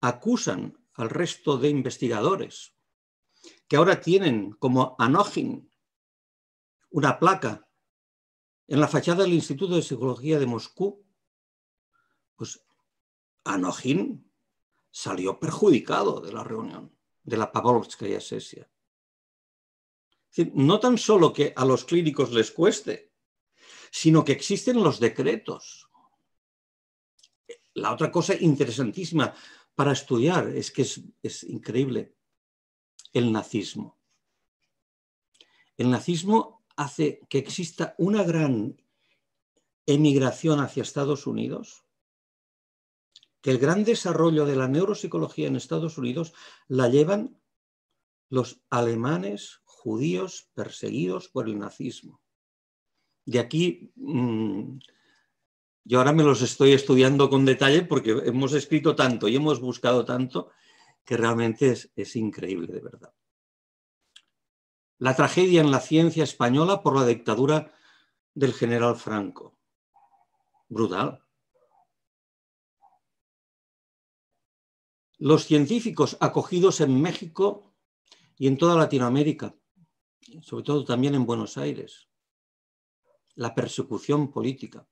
acusan al resto de investigadores que ahora tienen como Anochin una placa en la fachada del Instituto de Psicología de Moscú. Pues Anochin salió perjudicado de la reunión de la Pavlovskaya sesia. Es decir, no tan solo que a los clínicos les cueste, sino que existen los decretos. La otra cosa interesantísima para estudiar es que es increíble, el nazismo. El nazismo hace que exista una gran emigración hacia Estados Unidos, que el gran desarrollo de la neuropsicología en Estados Unidos la llevan los alemanes judíos perseguidos por el nazismo. De aquí, yo ahora me los estoy estudiando con detalle porque hemos escrito tanto y hemos buscado tanto que realmente es increíble, de verdad. La tragedia en la ciencia española por la dictadura del general Franco. brutal. Los científicos acogidos en México y en toda Latinoamérica, sobre todo también en Buenos Aires, la persecución política.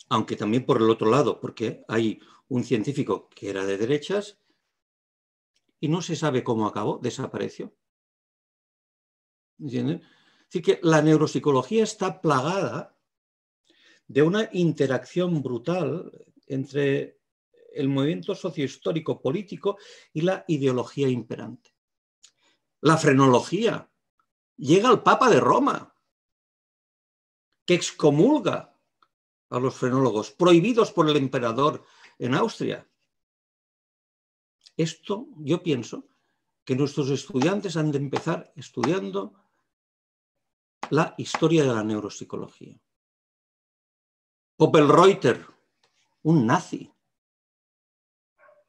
Aunque también por el otro lado, porque hay un científico que era de derechas y no se sabe cómo acabó, desapareció. ¿Entienden? Es decir, que la neuropsicología está plagada de una interacción brutal entre el movimiento sociohistórico político y la ideología imperante. La frenología llega al Papa de Roma, que excomulga a los frenólogos, prohibidos por el emperador en Austria. Esto, yo pienso, que nuestros estudiantes han de empezar estudiando la historia de la neuropsicología. Popelreuter, un nazi.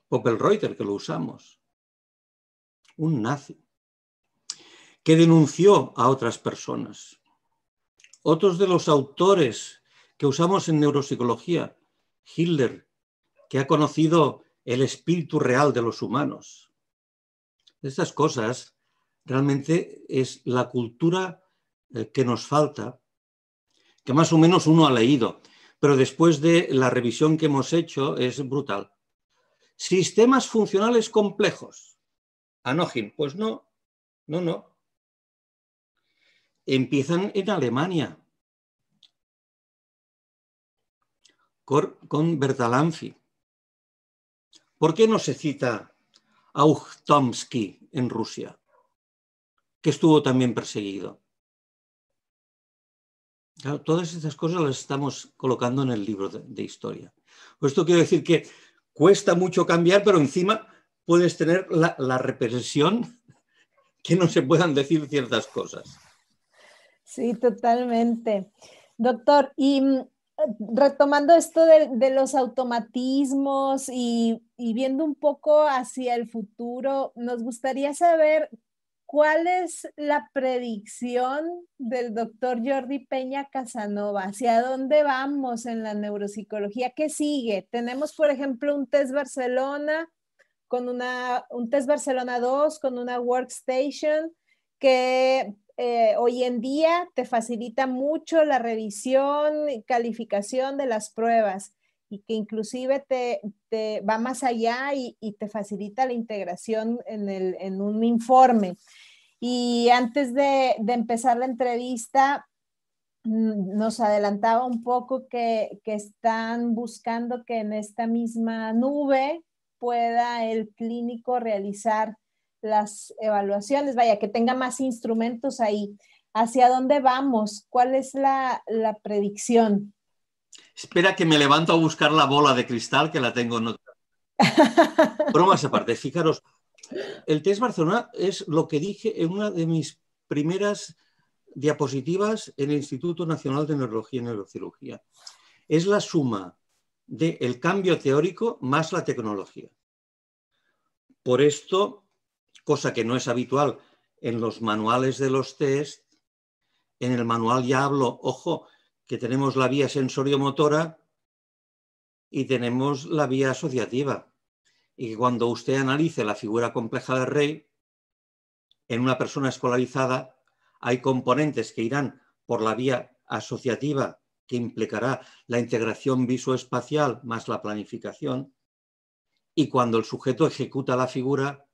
Popelreuter, que lo usamos. Un nazi. Que denunció a otras personas. Otros de los autores que usamos en neuropsicología, Hitler, que ha conocido el espíritu real de los humanos. Estas cosas realmente es la cultura que nos falta, que más o menos uno ha leído, pero después de la revisión que hemos hecho es brutal. Sistemas funcionales complejos. Anogin, pues no. Empiezan en Alemania, con Bertalanffy. ¿Por qué no se cita a Ukhtomsky en Rusia, que estuvo también perseguido? Claro, todas estas cosas las estamos colocando en el libro de historia. Pues esto quiere decir que cuesta mucho cambiar, pero encima puedes tener la represión que no se puedan decir ciertas cosas. Sí, totalmente. Doctor, y retomando esto de los automatismos y viendo un poco hacia el futuro, nos gustaría saber cuál es la predicción del doctor Jordi Peña Casanova, hacia dónde vamos en la neuropsicología, qué sigue. Tenemos, por ejemplo, un test Barcelona un test Barcelona 2 con una workstation que hoy en día te facilita mucho la revisión y calificación de las pruebas y que inclusive te va más allá y te facilita la integración en un informe. Y antes de empezar la entrevista, nos adelantaba un poco que están buscando que en esta misma nube pueda el clínico realizar las evaluaciones, vaya, que tenga más instrumentos ahí. ¿Hacia dónde vamos? ¿Cuál es la predicción? Espera que me levanto a buscar la bola de cristal que la tengo en otra. Bromas aparte, fijaros, el test Barcelona es lo que dije en una de mis primeras diapositivas en el Instituto Nacional de Neurología y Neurocirugía. Es la suma del cambio teórico más la tecnología. Por esto, cosa que no es habitual en los manuales de los test, en el manual ya hablo, ojo, que tenemos la vía sensoriomotora y tenemos la vía asociativa. Y que cuando usted analice la figura compleja de Rey, en una persona escolarizada hay componentes que irán por la vía asociativa, que implicará la integración visoespacial más la planificación, y cuando el sujeto ejecuta la figura,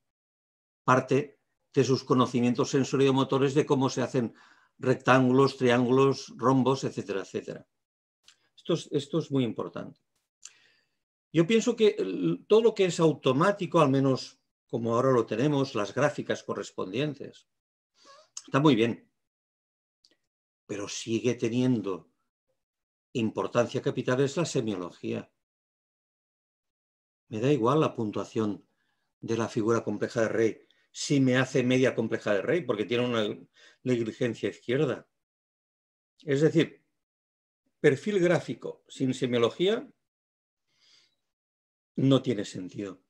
parte de sus conocimientos sensoriomotores de cómo se hacen rectángulos, triángulos, rombos, etcétera, etcétera. Esto es muy importante. Yo pienso que todo lo que es automático, al menos como ahora lo tenemos, las gráficas correspondientes, está muy bien, pero sigue teniendo importancia capital es la semiología. Me da igual la puntuación de la figura compleja de Rey si me hace media compleja de Rey, porque tiene una negligencia izquierda. Es decir, perfil gráfico sin semiología no tiene sentido.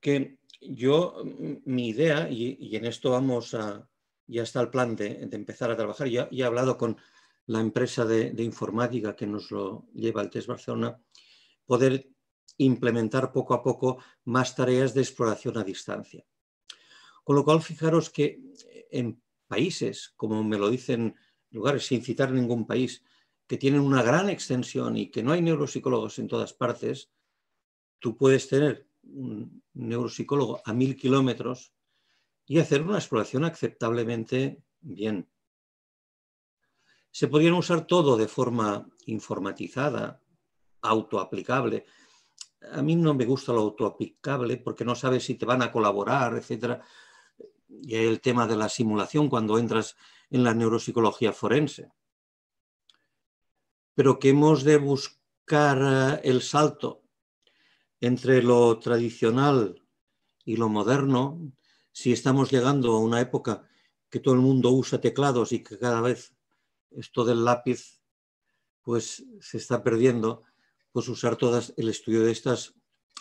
Que yo, mi idea, y en esto vamos a, ya está el plan de empezar a trabajar, ya he hablado con la empresa de informática que nos lo lleva el Test Barcelona, poder implementar poco a poco más tareas de exploración a distancia. Con lo cual, fijaros que en países, como me lo dicen lugares, sin citar ningún país, que tienen una gran extensión y que no hay neuropsicólogos en todas partes, tú puedes tener un neuropsicólogo a 1000 kilómetros y hacer una exploración aceptablemente bien. Se podrían usar todo de forma informatizada, autoaplicable. A mí no me gusta lo autoaplicable porque no sabes si te van a colaborar, etc. Y hay el tema de la simulación cuando entras en la neuropsicología forense. Pero que hemos de buscar el salto entre lo tradicional y lo moderno, si estamos llegando a una época que todo el mundo usa teclados y que cada vez esto del lápiz pues se está perdiendo, pues usar todas el estudio de estas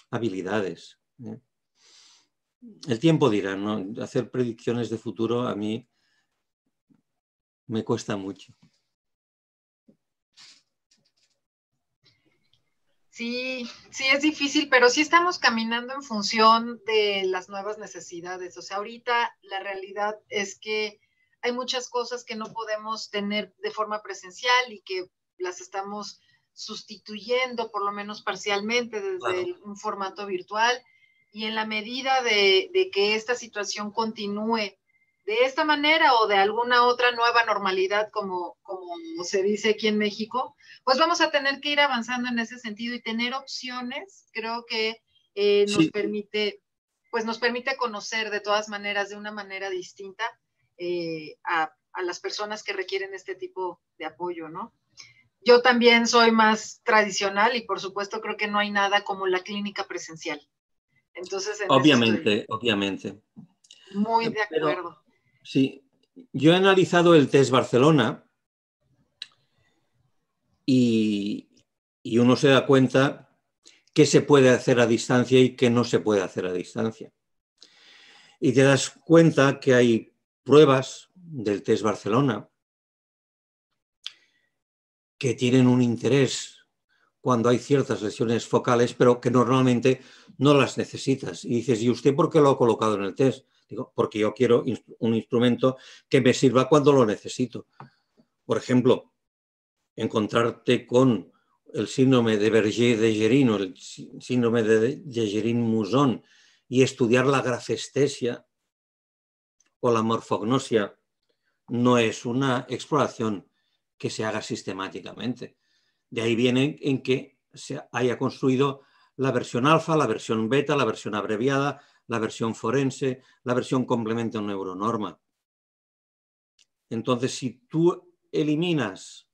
habilidades. El tiempo dirá, ¿no? Hacer predicciones de futuro a mí me cuesta mucho. Sí, sí es difícil, pero sí estamos caminando en función de las nuevas necesidades. O sea, ahorita la realidad es que hay muchas cosas que no podemos tener de forma presencial y que las estamos sustituyendo, por lo menos parcialmente, desde un formato virtual. Y en la medida de que esta situación continúe de esta manera o de alguna otra nueva normalidad, como se dice aquí en México, pues vamos a tener que ir avanzando en ese sentido y tener opciones, creo que nos permite conocer de todas maneras, de una manera distinta, a las personas que requieren este tipo de apoyo, ¿no? Yo también soy más tradicional y por supuesto creo que no hay nada como la clínica presencial. Entonces, obviamente. Muy de acuerdo. Pero, sí, yo he analizado el Test Barcelona y uno se da cuenta qué se puede hacer a distancia y qué no se puede hacer a distancia. Y te das cuenta que hay pruebas del Test Barcelona que tienen un interés cuando hay ciertas lesiones focales, pero que normalmente no las necesitas. Y dices, ¿y usted por qué lo ha colocado en el test? Digo, porque yo quiero un instrumento que me sirva cuando lo necesito. Por ejemplo, encontrarte con el síndrome de Berger-de-Gerin o el síndrome de Gerin-Mouzon y estudiar la grafestesia o la morfognosia no es una exploración que se haga sistemáticamente. De ahí viene en que se haya construido la versión alfa, la versión beta, la versión abreviada, la versión forense, la versión complemento neuronorma. Entonces, si tú eliminas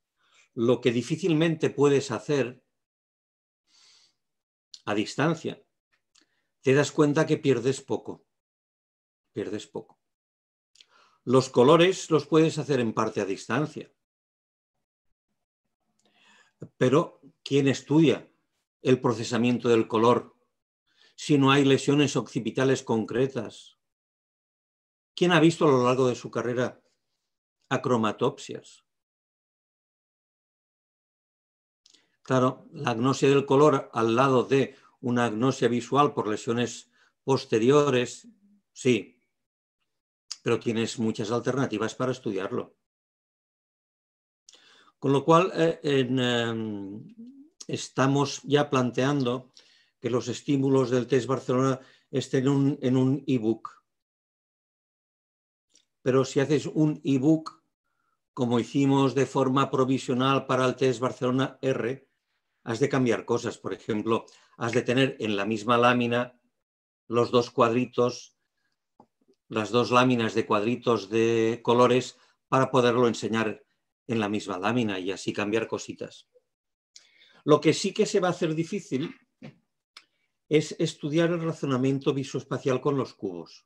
lo que difícilmente puedes hacer a distancia, te das cuenta que pierdes poco. Pierdes poco. Los colores los puedes hacer en parte a distancia. Pero, ¿quién estudia el procesamiento del color si no hay lesiones occipitales concretas? ¿Quién ha visto a lo largo de su carrera acromatopsias? Claro, la agnosia del color al lado de una agnosia visual por lesiones posteriores, sí, pero tienes muchas alternativas para estudiarlo. Con lo cual, estamos ya planteando que los estímulos del Test Barcelona estén en un ebook. Pero si haces un ebook, como hicimos de forma provisional para el Test Barcelona R, has de cambiar cosas. Por ejemplo, has de tener en la misma lámina los dos cuadritos, las dos láminas de cuadritos de colores para poderlo enseñar en la misma lámina y así cambiar cositas. Lo que sí que se va a hacer difícil es estudiar el razonamiento visoespacial con los cubos.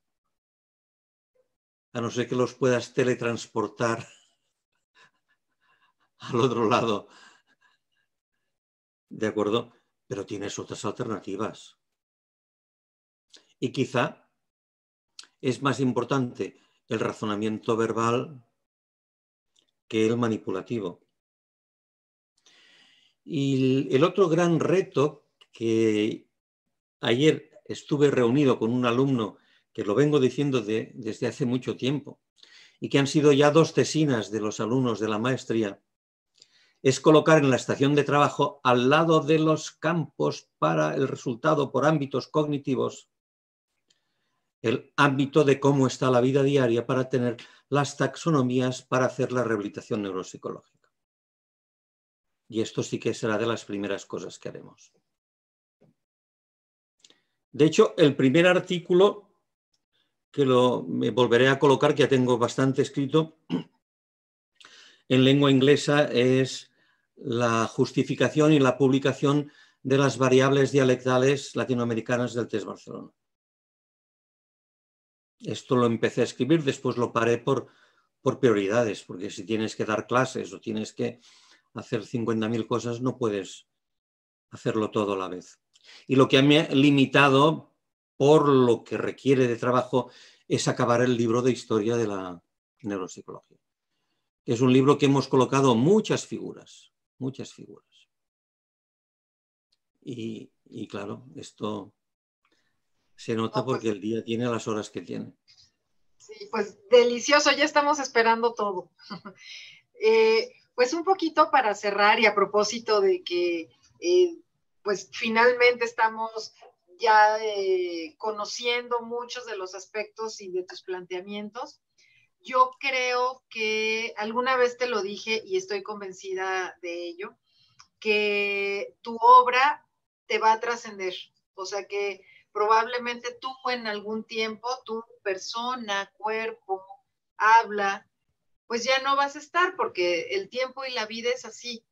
A no ser que los puedas teletransportar al otro lado. ¿De acuerdo? Pero tienes otras alternativas. Y quizá es más importante el razonamiento verbal que el manipulativo. Y el otro gran reto, que ayer estuve reunido con un alumno que lo vengo diciendo desde hace mucho tiempo y que han sido ya 2 tesinas de los alumnos de la maestría, es colocar en la estación de trabajo, al lado de los campos para el resultado por ámbitos cognitivos, el ámbito de cómo está la vida diaria para tener las taxonomías para hacer la rehabilitación neuropsicológica. Y esto sí que será de las primeras cosas que haremos. De hecho, el primer artículo, que me volveré a colocar, que ya tengo bastante escrito, en lengua inglesa, es la justificación y la publicación de las variables dialectales latinoamericanas del test Barcelona. Esto lo empecé a escribir, después lo paré por prioridades, porque si tienes que dar clases o tienes que hacer 50.000 cosas, no puedes hacerlo todo a la vez. Y lo que me ha limitado, por lo que requiere de trabajo, es acabar el libro de historia de la neuropsicología. Es un libro que hemos colocado muchas figuras, muchas figuras. Y claro, esto se nota porque el día tiene las horas que tiene. Sí, pues delicioso, ya estamos esperando todo. Pues un poquito para cerrar y a propósito de que pues finalmente estamos ya conociendo muchos de los aspectos y de tus planteamientos. Yo creo que alguna vez te lo dije y estoy convencida de ello, que tu obra te va a trascender, o sea que probablemente tú en algún tiempo, tu persona, cuerpo, habla, pues ya no vas a estar porque el tiempo y la vida es así.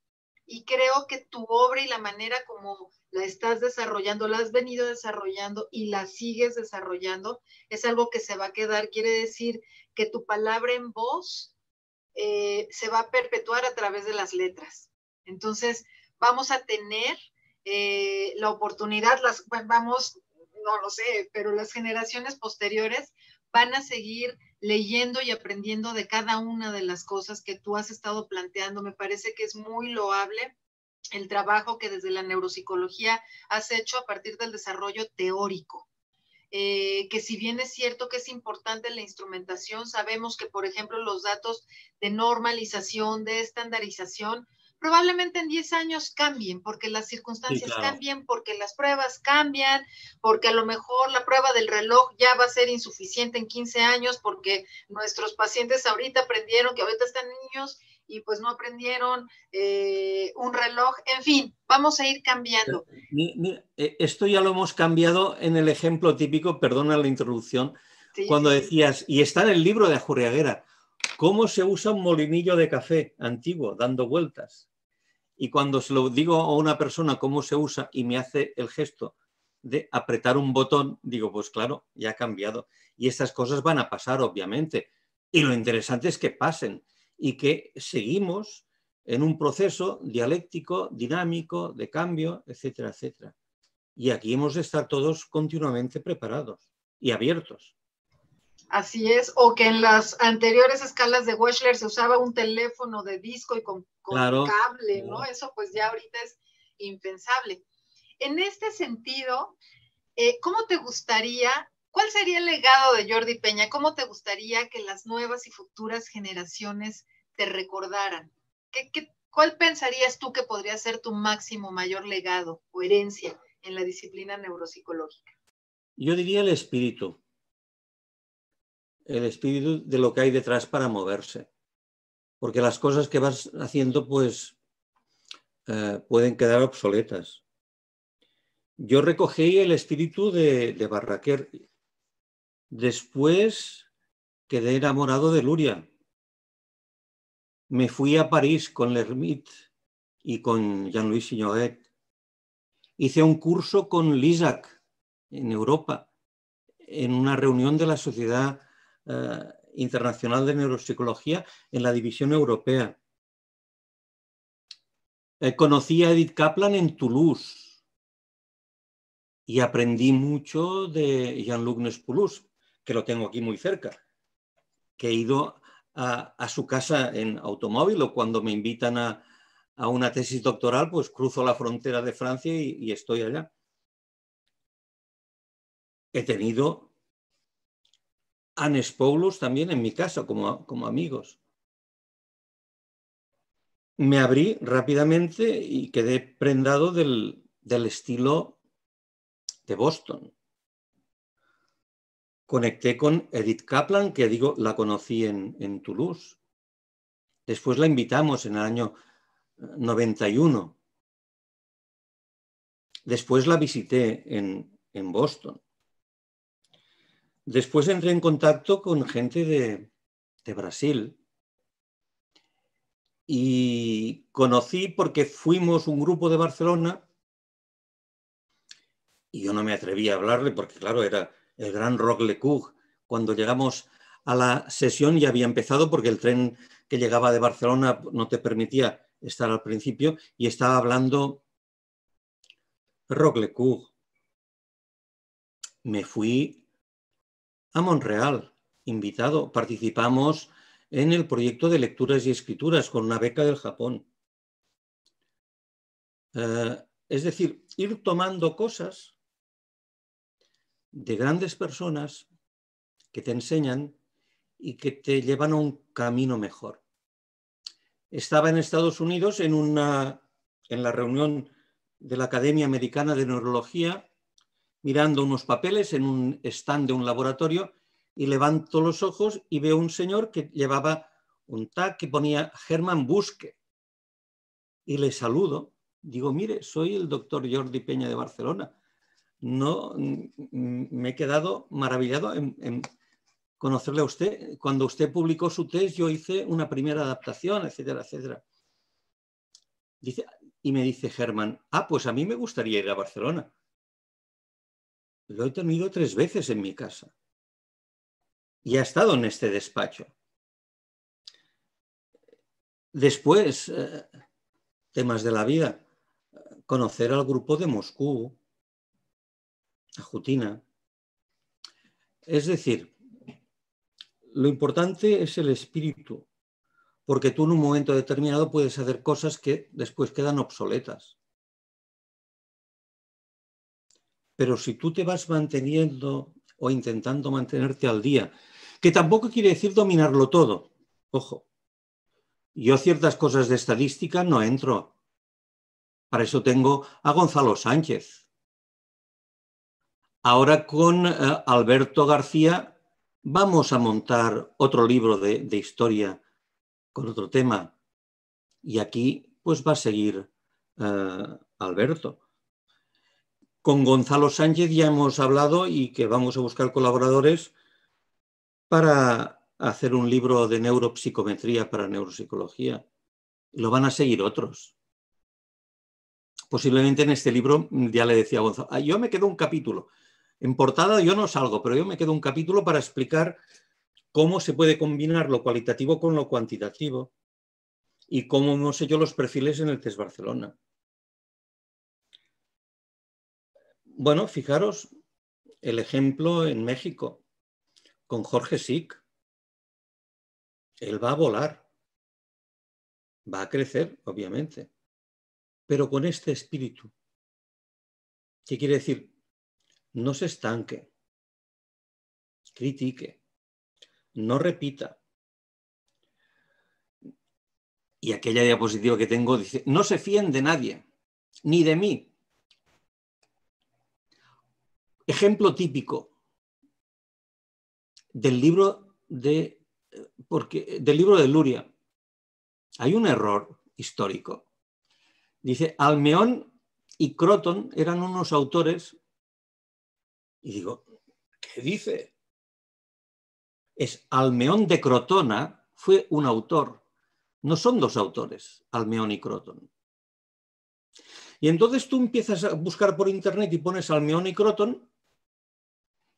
Y creo que tu obra y la manera como la estás desarrollando, la has venido desarrollando y la sigues desarrollando, es algo que se va a quedar. Quiere decir que tu palabra en voz se va a perpetuar a través de las letras. Entonces, vamos a tener la oportunidad, vamos, no lo sé, pero las generaciones posteriores van a seguir leyendo y aprendiendo de cada una de las cosas que tú has estado planteando. Me parece que es muy loable el trabajo que desde la neuropsicología has hecho a partir del desarrollo teórico. Que si bien es cierto que es importante la instrumentación, sabemos que, por ejemplo, los datos de normalización, de estandarización, probablemente en 10 años cambien, porque las circunstancias cambien, porque las pruebas cambian, porque a lo mejor la prueba del reloj ya va a ser insuficiente en 15 años, porque nuestros pacientes ahorita aprendieron que ahorita están niños y pues no aprendieron un reloj. En fin, vamos a ir cambiando. Mira, esto ya lo hemos cambiado en el ejemplo típico, perdona la introducción, cuando decías, y está en el libro de Ajurriaguera, cómo se usa un molinillo de café antiguo, dando vueltas. Y cuando se lo digo a una persona cómo se usa y me hace el gesto de apretar un botón, digo, pues claro, ya ha cambiado. Y estas cosas van a pasar, obviamente. Y lo interesante es que pasen y que seguimos en un proceso dialéctico, dinámico, de cambio, etcétera, etcétera. Y aquí hemos de estar todos continuamente preparados y abiertos. Así es, o que en las anteriores escalas de Wechsler se usaba un teléfono de disco y con cable, ¿no? Eso pues ya ahorita es impensable. En este sentido, ¿cómo te gustaría, cuál sería el legado de Jordi Peña? ¿Cómo te gustaría que las nuevas y futuras generaciones te recordaran? ¿Cuál pensarías tú que podría ser tu máximo mayor legado o herencia en la disciplina neuropsicológica? Yo diría el espíritu de lo que hay detrás para moverse. Porque las cosas que vas haciendo, pues, pueden quedar obsoletas. Yo recogí el espíritu de Barraquer. Después quedé enamorado de Luria. Me fui a París con L'Hermite y con Jean-Louis Signoret. Hice un curso con Lisach en Europa, en una reunión de la Sociedad Internacional de Neuropsicología en la división europea. Conocí a Edith Kaplan en Toulouse y aprendí mucho de Jean-Luc Nespoulos, que lo tengo aquí muy cerca, que he ido a su casa en automóvil o cuando me invitan a a una tesis doctoral, pues cruzo la frontera de Francia y estoy allá. He tenido Anes Paulus también en mi casa como amigos. Me abrí rápidamente y quedé prendado del estilo de Boston. Conecté con Edith Kaplan, que digo, la conocí en Toulouse. Después la invitamos en el año 91. Después la visité en Boston. Después entré en contacto con gente de Brasil y conocí porque fuimos un grupo de Barcelona y yo no me atreví a hablarle porque, claro, era el gran Roch Lecour. Cuando llegamos a la sesión ya había empezado porque el tren que llegaba de Barcelona no te permitía estar al principio y estaba hablando Roch Lecour. Me fui a Montreal, invitado. Participamos en el proyecto de lecturas y escrituras con una beca del Japón. Es decir, ir tomando cosas de grandes personas que te enseñan y que te llevan a un camino mejor. Estaba en Estados Unidos en la reunión de la Academia Americana de Neurología, mirando unos papeles en un stand de un laboratorio y levanto los ojos y veo un señor que llevaba un tag que ponía Hermann Buschke y le saludo. Digo, mire, soy el doctor Jordi Peña de Barcelona. No, me he quedado maravillado en conocerle a usted. Cuando usted publicó su tesis, yo hice una primera adaptación, etcétera, etcétera. Y me dice Hermann, pues a mí me gustaría ir a Barcelona. Lo he tenido 3 veces en mi casa. Y ha estado en este despacho. Después, temas de la vida. Conocer al grupo de Moscú, a Jutina. Es decir, lo importante es el espíritu, porque tú en un momento determinado puedes hacer cosas que después quedan obsoletas. Pero si tú te vas manteniendo o intentando mantenerte al día, que tampoco quiere decir dominarlo todo, ojo, yo ciertas cosas de estadística no entro. Para eso tengo a Gonzalo Sánchez. Ahora con Alberto García vamos a montar otro libro de historia con otro tema. Y aquí pues va a seguir Alberto. Con Gonzalo Sánchez ya hemos hablado y que vamos a buscar colaboradores para hacer un libro de neuropsicometría para neuropsicología. Lo van a seguir otros. Posiblemente en este libro, ya le decía a Gonzalo, yo me quedo un capítulo. En portada yo no salgo, pero yo me quedo un capítulo para explicar cómo se puede combinar lo cualitativo con lo cuantitativo y cómo hemos hecho los perfiles en el Test Barcelona. Bueno, fijaros el ejemplo en México con Jorge Sic. Él va a volar, va a crecer, obviamente, pero con este espíritu. ¿Qué quiere decir? No se estanque, critique, no repita. Y aquella diapositiva que tengo dice, no se fíen de nadie, ni de mí. Ejemplo típico del libro de Luria. Hay un error histórico. Dice, Almeón y Croton eran unos autores. Y digo, ¿qué dice? Es Almeón de Crotona, fue un autor. No son 2 autores, Almeón y Croton. Y entonces tú empiezas a buscar por internet y pones Almeón y Croton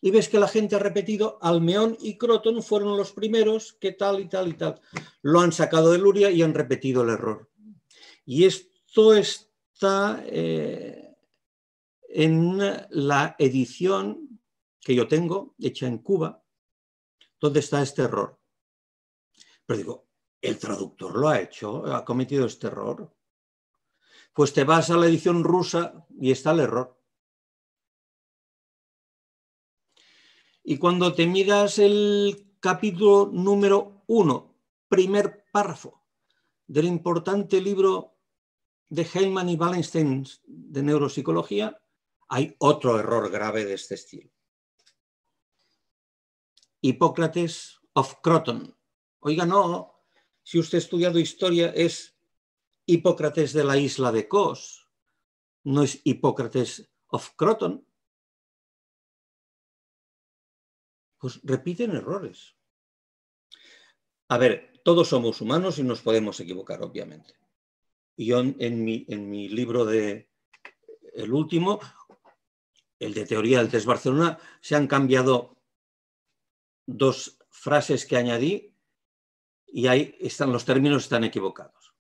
y ves que la gente ha repetido Almeón y Croton fueron los primeros que tal y tal y tal. Lo han sacado de Luria y han repetido el error. Y esto está en la edición que yo tengo, hecha en Cuba, donde está este error. Pero digo, ¿el traductor lo ha hecho? ¿Ha cometido este error? Pues te vas a la edición rusa y está el error. Y cuando te miras el capítulo número 1, primer párrafo del importante libro de Hellman y Wallenstein de neuropsicología, hay otro error grave de este estilo. Hipócrates of Croton. Oiga, no, si usted ha estudiado historia es Hipócrates de la isla de Kos, no es Hipócrates of Croton. Pues repiten errores. A ver, todos somos humanos y nos podemos equivocar, obviamente. Y yo en mi libro el último, el de teoría del test Barcelona, se han cambiado 2 frases que añadí y ahí están, los términos están equivocados.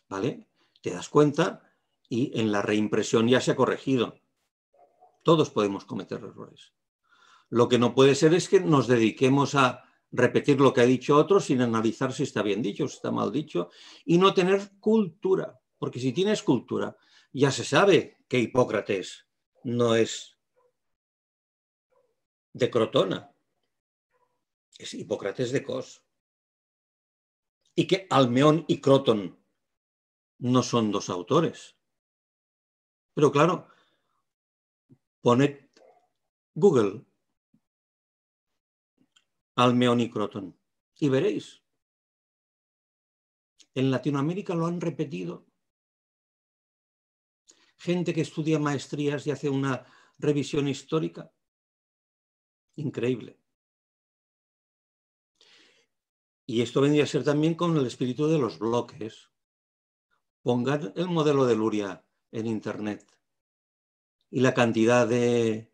¿Vale? Te das cuenta y en la reimpresión ya se ha corregido. Todos podemos cometer errores. Lo que no puede ser es que nos dediquemos a repetir lo que ha dicho otro sin analizar si está bien dicho, si está mal dicho, y no tener cultura. Porque si tienes cultura, ya se sabe que Hipócrates no es de Crotona, es Hipócrates de Kos. Y que Almeón y Croton no son 2 autores. Pero claro, poned Google Almeón y Croton y veréis. En Latinoamérica lo han repetido. Gente que estudia maestrías y hace una revisión histórica. Increíble. Y esto vendría a ser también con el espíritu de los bloques. Pongan el modelo de Luria en Internet y la cantidad de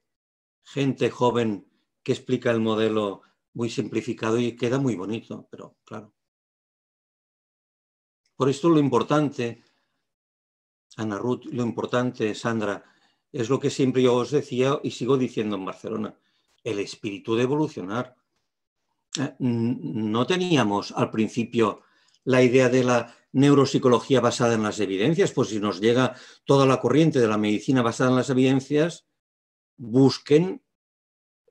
gente joven que explica el modelo muy simplificado y queda muy bonito, pero claro. Por esto lo importante, Ana Ruth, lo importante, Sandra, es lo que siempre yo os decía y sigo diciendo en Barcelona, el espíritu de evolucionar. No teníamos al principio la idea de la neuropsicología basada en las evidencias, pues si nos llega toda la corriente de la medicina basada en las evidencias, busquen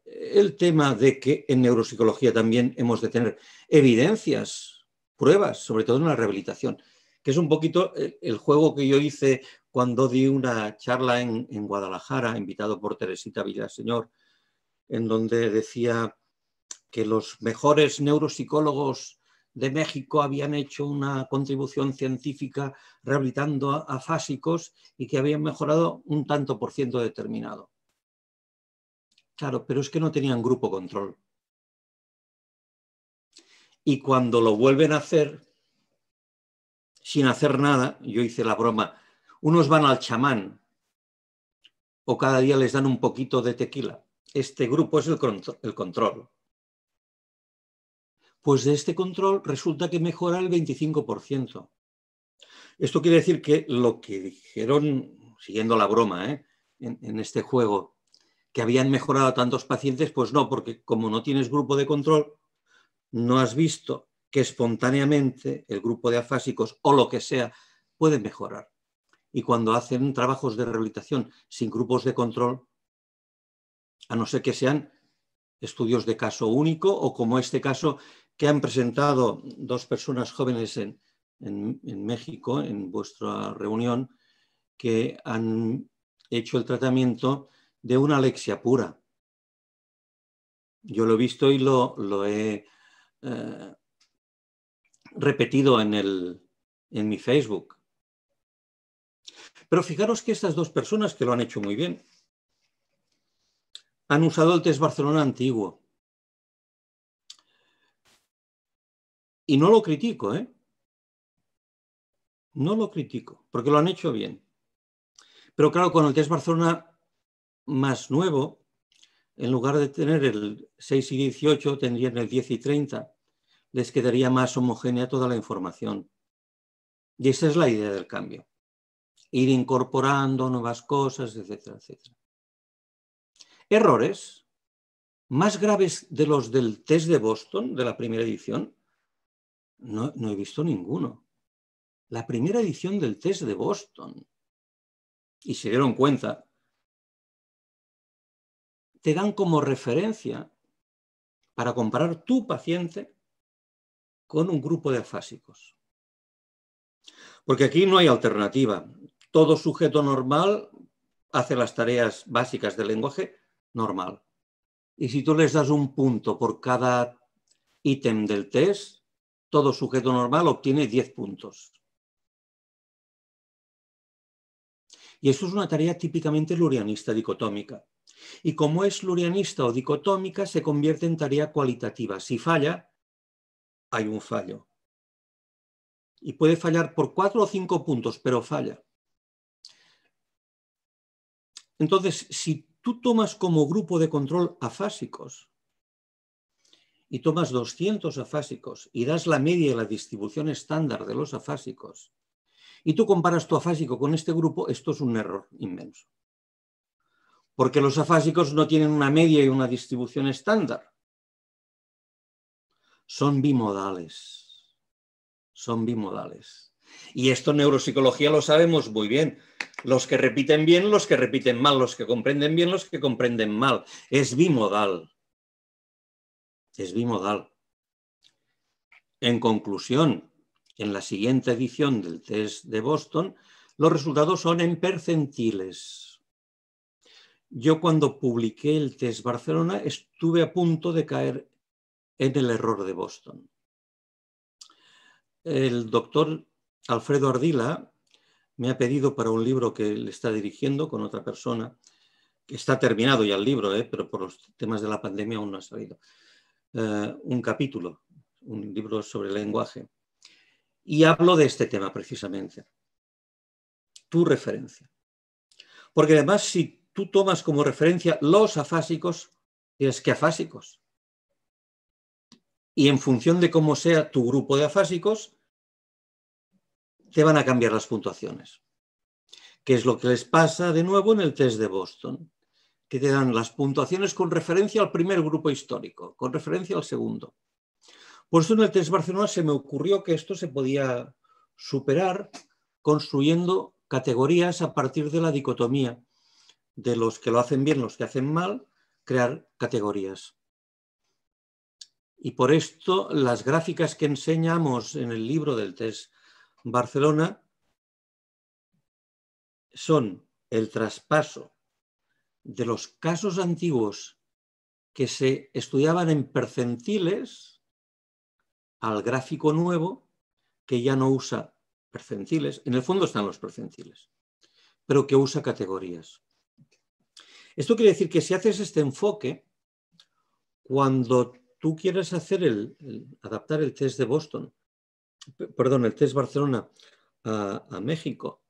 el tema de que en neuropsicología también hemos de tener evidencias, pruebas, sobre todo en la rehabilitación, que es un poquito el juego que yo hice cuando di una charla en Guadalajara, invitado por Teresita Villaseñor, en donde decía que los mejores neuropsicólogos de México habían hecho una contribución científica rehabilitando a afásicos y que habían mejorado un tanto por ciento determinado. Claro, pero es que no tenían grupo control. Y cuando lo vuelven a hacer, sin hacer nada, yo hice la broma, unos van al chamán o cada día les dan un poquito de tequila. Este grupo es el control. Pues de este control resulta que mejora el 25%. Esto quiere decir que lo que dijeron, siguiendo la broma, en este juego, que habían mejorado a tantos pacientes, pues no, porque como no tienes grupo de control, no has visto que espontáneamente el grupo de afásicos o lo que sea puede mejorar. Y cuando hacen trabajos de rehabilitación sin grupos de control, a no ser que sean estudios de caso único o como este caso que han presentado 2 personas jóvenes en México, en vuestra reunión, que han hecho el tratamiento de una alexia pura. Yo lo he visto y lo he repetido en mi Facebook. Pero fijaros que estas 2 personas que lo han hecho muy bien han usado el test Barcelona antiguo. Y no lo critico, ¿eh? No lo critico, porque lo han hecho bien. Pero claro, con el test Barcelona más nuevo, en lugar de tener el 6 y 18, tendrían el 10 y 30. Les quedaría más homogénea toda la información. Y esa es la idea del cambio. Ir incorporando nuevas cosas, etcétera, etcétera. Errores más graves de los del test de Boston, de la primera edición, no he visto ninguno. la primera edición del test de Boston. Y se dieron cuenta, te dan como referencia para comparar tu paciente con un grupo de afásicos. Porque aquí no hay alternativa. Todo sujeto normal hace las tareas básicas del lenguaje normal. Y si tú les das un punto por cada ítem del test, todo sujeto normal obtiene 10 puntos. Y eso es una tarea típicamente lurianista dicotómica. Y como es lurianista o dicotómica, se convierte en tarea cualitativa. Si falla, hay un fallo. Y puede fallar por 4 o 5 puntos, pero falla. Entonces, si tú tomas como grupo de control afásicos y tomas 200 afásicos y das la media y la distribución estándar de los afásicos y tú comparas tu afásico con este grupo, esto es un error inmenso. Porque los afásicos no tienen una media y una distribución estándar. Son bimodales. Son bimodales. Y esto en neuropsicología lo sabemos muy bien. Los que repiten bien, los que repiten mal, los que comprenden bien, los que comprenden mal. Es bimodal. Es bimodal. En conclusión, en la siguiente edición del test de Boston, los resultados son en percentiles. Yo cuando publiqué el test Barcelona estuve a punto de caer en el error de Boston. El doctor Alfredo Ardila me ha pedido para un libro que le está dirigiendo con otra persona, que está terminado ya el libro, pero por los temas de la pandemia aún no ha salido, un capítulo, un libro sobre el lenguaje. Y hablo de este tema precisamente. Tu referencia. Porque además, si tú tomas como referencia los afásicos, es que afásicos. Y en función de cómo sea tu grupo de afásicos, te van a cambiar las puntuaciones. Que es lo que les pasa de nuevo en el test de Boston, que te dan las puntuaciones con referencia al primer grupo histórico, con referencia al segundo. Por eso en el test Barcelona se me ocurrió que esto se podía superar construyendo categorías a partir de la dicotomía de los que lo hacen bien, los que hacen mal, crear categorías. Y por esto las gráficas que enseñamos en el libro del test Barcelona son el traspaso de los casos antiguos que se estudiaban en percentiles al gráfico nuevo que ya no usa percentiles. En el fondo están los percentiles, pero que usa categorías. Esto quiere decir que si haces este enfoque, cuando tú quieras hacer adaptar el test de Boston, perdón, el test Barcelona a México,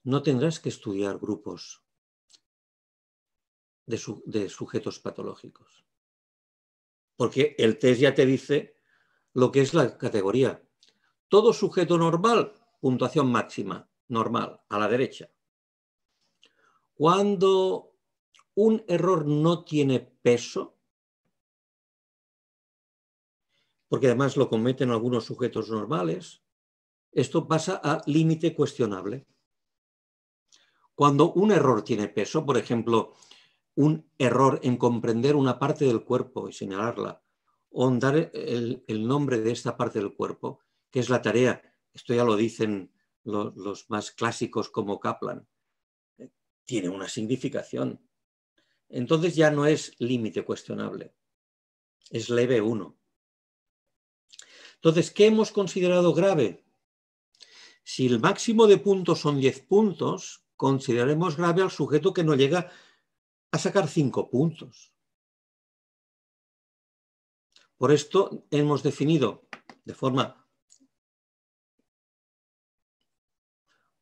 no tendrás que estudiar grupos de sujetos patológicos. Porque el test ya te dice lo que es la categoría. Todo sujeto normal, puntuación máxima, normal, a la derecha. Cuando un error no tiene peso, porque además lo cometen algunos sujetos normales, esto pasa a límite cuestionable. Cuando un error tiene peso, por ejemplo, un error en comprender una parte del cuerpo y señalarla, o en dar el nombre de esta parte del cuerpo, que es la tarea, esto ya lo dicen los más clásicos como Kaplan, tiene una significación. Entonces ya no es límite cuestionable, es leve 1. Entonces, ¿qué hemos considerado grave? Si el máximo de puntos son 10 puntos, consideraremos grave al sujeto que no llega a sacar 5 puntos. Por esto hemos definido de forma,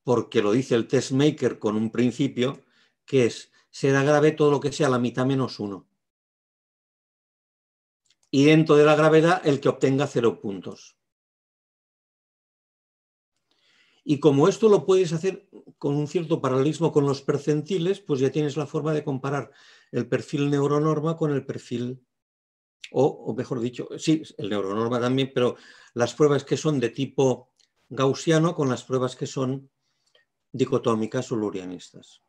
porque lo dice el test maker con un principio, que es, será grave todo lo que sea la mitad menos 1. Y dentro de la gravedad, el que obtenga 0 puntos. Y como esto lo puedes hacer con un cierto paralelismo con los percentiles, pues ya tienes la forma de comparar el perfil neuronorma con el perfil, o mejor dicho, sí, el neuronorma también, pero las pruebas que son de tipo gaussiano con las pruebas que son dicotómicas o lurianistas.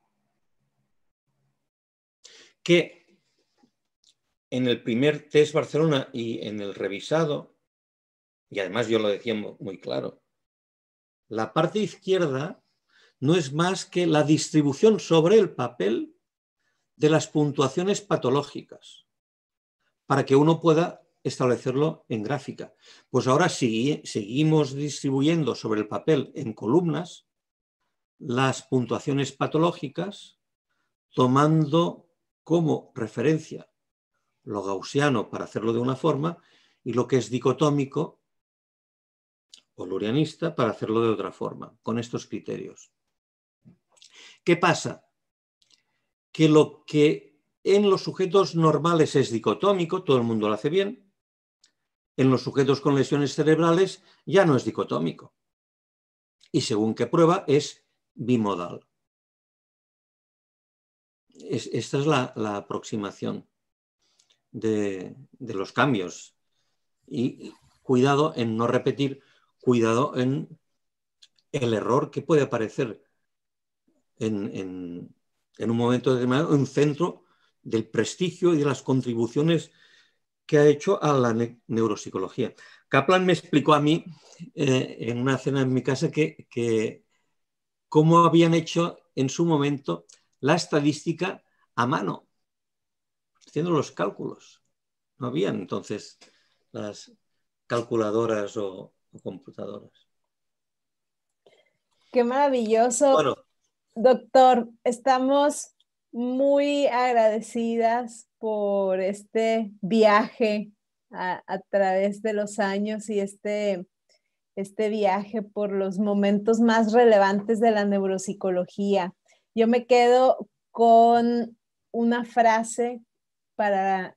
Que en el primer test Barcelona y en el revisado, y además yo lo decía muy claro, la parte izquierda no es más que la distribución sobre el papel de las puntuaciones patológicas, para que uno pueda establecerlo en gráfica. Pues ahora seguimos distribuyendo sobre el papel en columnas las puntuaciones patológicas, tomando como referencia lo gaussiano para hacerlo de una forma y lo que es dicotómico o lurianista para hacerlo de otra forma, con estos criterios. ¿Qué pasa? Que lo que en los sujetos normales es dicotómico, todo el mundo lo hace bien, en los sujetos con lesiones cerebrales ya no es dicotómico. Y según qué prueba es bimodal. Esta es la aproximación de los cambios. Y cuidado en no repetir, cuidado en el error que puede aparecer en un momento determinado, un centro del prestigio y de las contribuciones que ha hecho a la neuropsicología. Kaplan me explicó a mí en una cena en mi casa que cómo habían hecho en su momento la estadística a mano, haciendo los cálculos. No habían entonces las calculadoras o computadoras. Qué maravilloso. Bueno, doctor, estamos muy agradecidas por este viaje a través de los años y este viaje por los momentos más relevantes de la neuropsicología. Yo me quedo con una frase para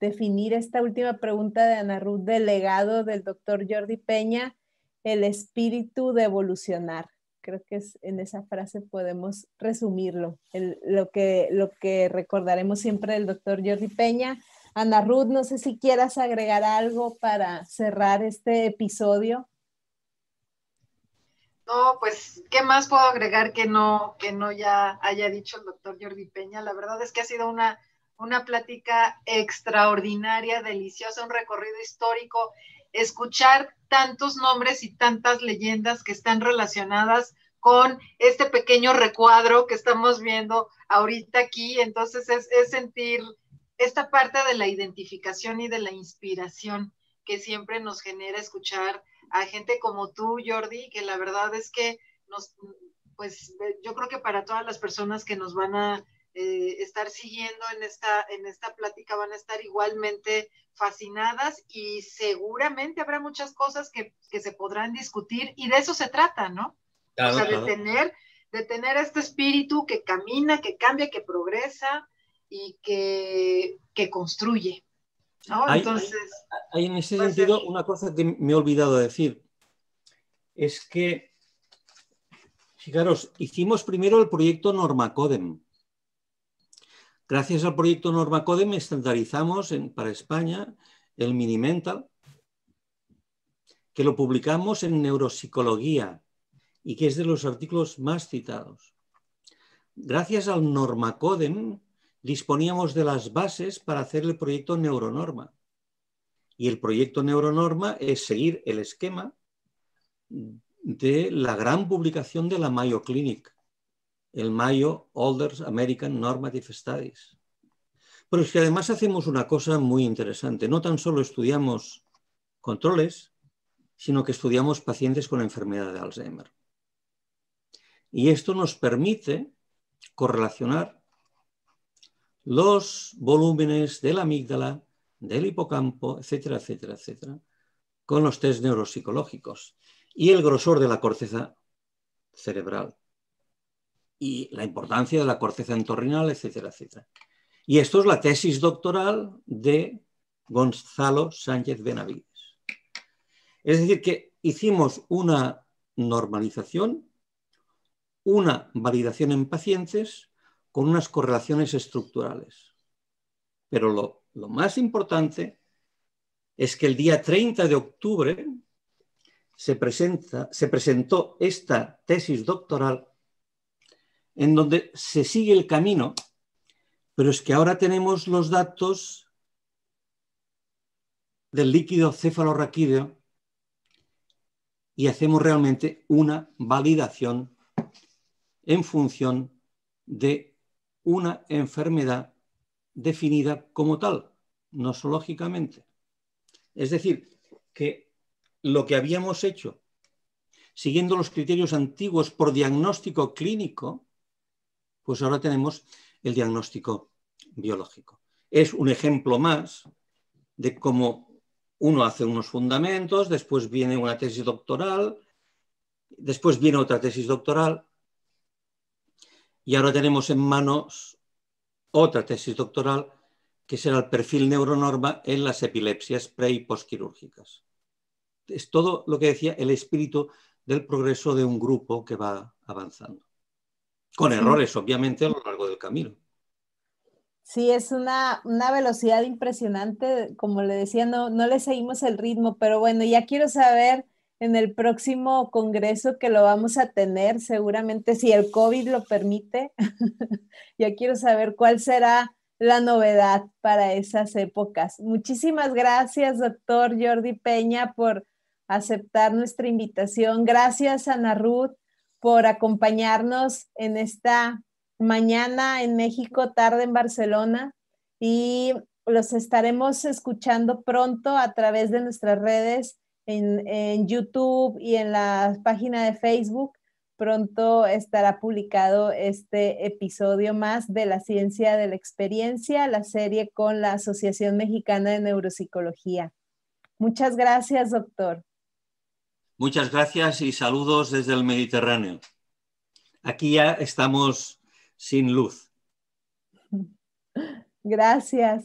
definir esta última pregunta de Ana Ruth del legado del doctor Jordi Peña, el espíritu de evolucionar. Creo que en esa frase podemos resumirlo, lo que recordaremos siempre del doctor Jordi Peña. Ana Ruth, no sé si quieras agregar algo para cerrar este episodio. No, pues, ¿qué más puedo agregar que no ya haya dicho el doctor Jordi Peña? La verdad es que ha sido una plática extraordinaria, deliciosa, un recorrido histórico, escuchar tantos nombres y tantas leyendas que están relacionadas con este pequeño recuadro que estamos viendo ahorita aquí. Entonces es sentir esta parte de la identificación y de la inspiración que siempre nos genera escuchar a gente como tú, Jordi, que la verdad es que pues yo creo que para todas las personas que nos van a estar siguiendo en esta plática van a estar igualmente fascinadas y seguramente habrá muchas cosas que se podrán discutir y de eso se trata, ¿no? Claro, o sea, claro. de tener este espíritu que camina, que cambia, que progresa y que construye, ¿no? Entonces, hay en ese sentido una cosa que me he olvidado de decir, es que, fijaros, hicimos primero el proyecto Normacodem. Gracias al proyecto Normacodem estandarizamos para España el Minimental, que lo publicamos en Neuropsicología y que es de los artículos más citados. Gracias al Normacodem disponíamos de las bases para hacer el proyecto Neuronorma. Y el proyecto Neuronorma es seguir el esquema de la gran publicación de la Mayo Clinic, el Mayo Older American Normative Studies. Pero es que además hacemos una cosa muy interesante. No tan solo estudiamos controles, sino que estudiamos pacientes con enfermedad de Alzheimer. Y esto nos permite correlacionar los volúmenes de la amígdala, del hipocampo, etcétera, etcétera, etcétera, con los test neuropsicológicos y el grosor de la corteza cerebral y la importancia de la corteza entorrinal, etcétera, etcétera. Y esto es la tesis doctoral de Gonzalo Sánchez Benavides. Es decir, que hicimos una normalización, una validación en pacientes con unas correlaciones estructurales. Pero lo más importante es que el día 30 de octubre se presentó esta tesis doctoral en donde se sigue el camino, pero es que ahora tenemos los datos del líquido cefalorraquídeo y hacemos realmente una validación en función de una enfermedad definida como tal, nosológicamente. Es decir, que lo que habíamos hecho, siguiendo los criterios antiguos por diagnóstico clínico, pues ahora tenemos el diagnóstico biológico. Es un ejemplo más de cómo uno hace unos fundamentos, después viene una tesis doctoral, después viene otra tesis doctoral, y ahora tenemos en manos otra tesis doctoral que será el perfil neuronorma en las epilepsias pre- y postquirúrgicas. Es todo lo que decía el espíritu del progreso de un grupo que va avanzando. Con errores, obviamente, a lo largo del camino. Sí, es una velocidad impresionante. Como le decía, no le seguimos el ritmo, pero bueno, ya quiero saber en el próximo congreso que lo vamos a tener, seguramente si el COVID lo permite, ya quiero saber cuál será la novedad para esas épocas. Muchísimas gracias, doctor Jordi Peña, por aceptar nuestra invitación. Gracias, Ana Ruth, por acompañarnos en esta mañana en México, tarde en Barcelona, y los estaremos escuchando pronto a través de nuestras redes en YouTube y en la página de Facebook. Pronto estará publicado este episodio más de La Ciencia de la Experiencia, la serie con la Asociación Mexicana de Neuropsicología. Muchas gracias, doctor. Muchas gracias y saludos desde el Mediterráneo. Aquí ya estamos sin luz. Gracias.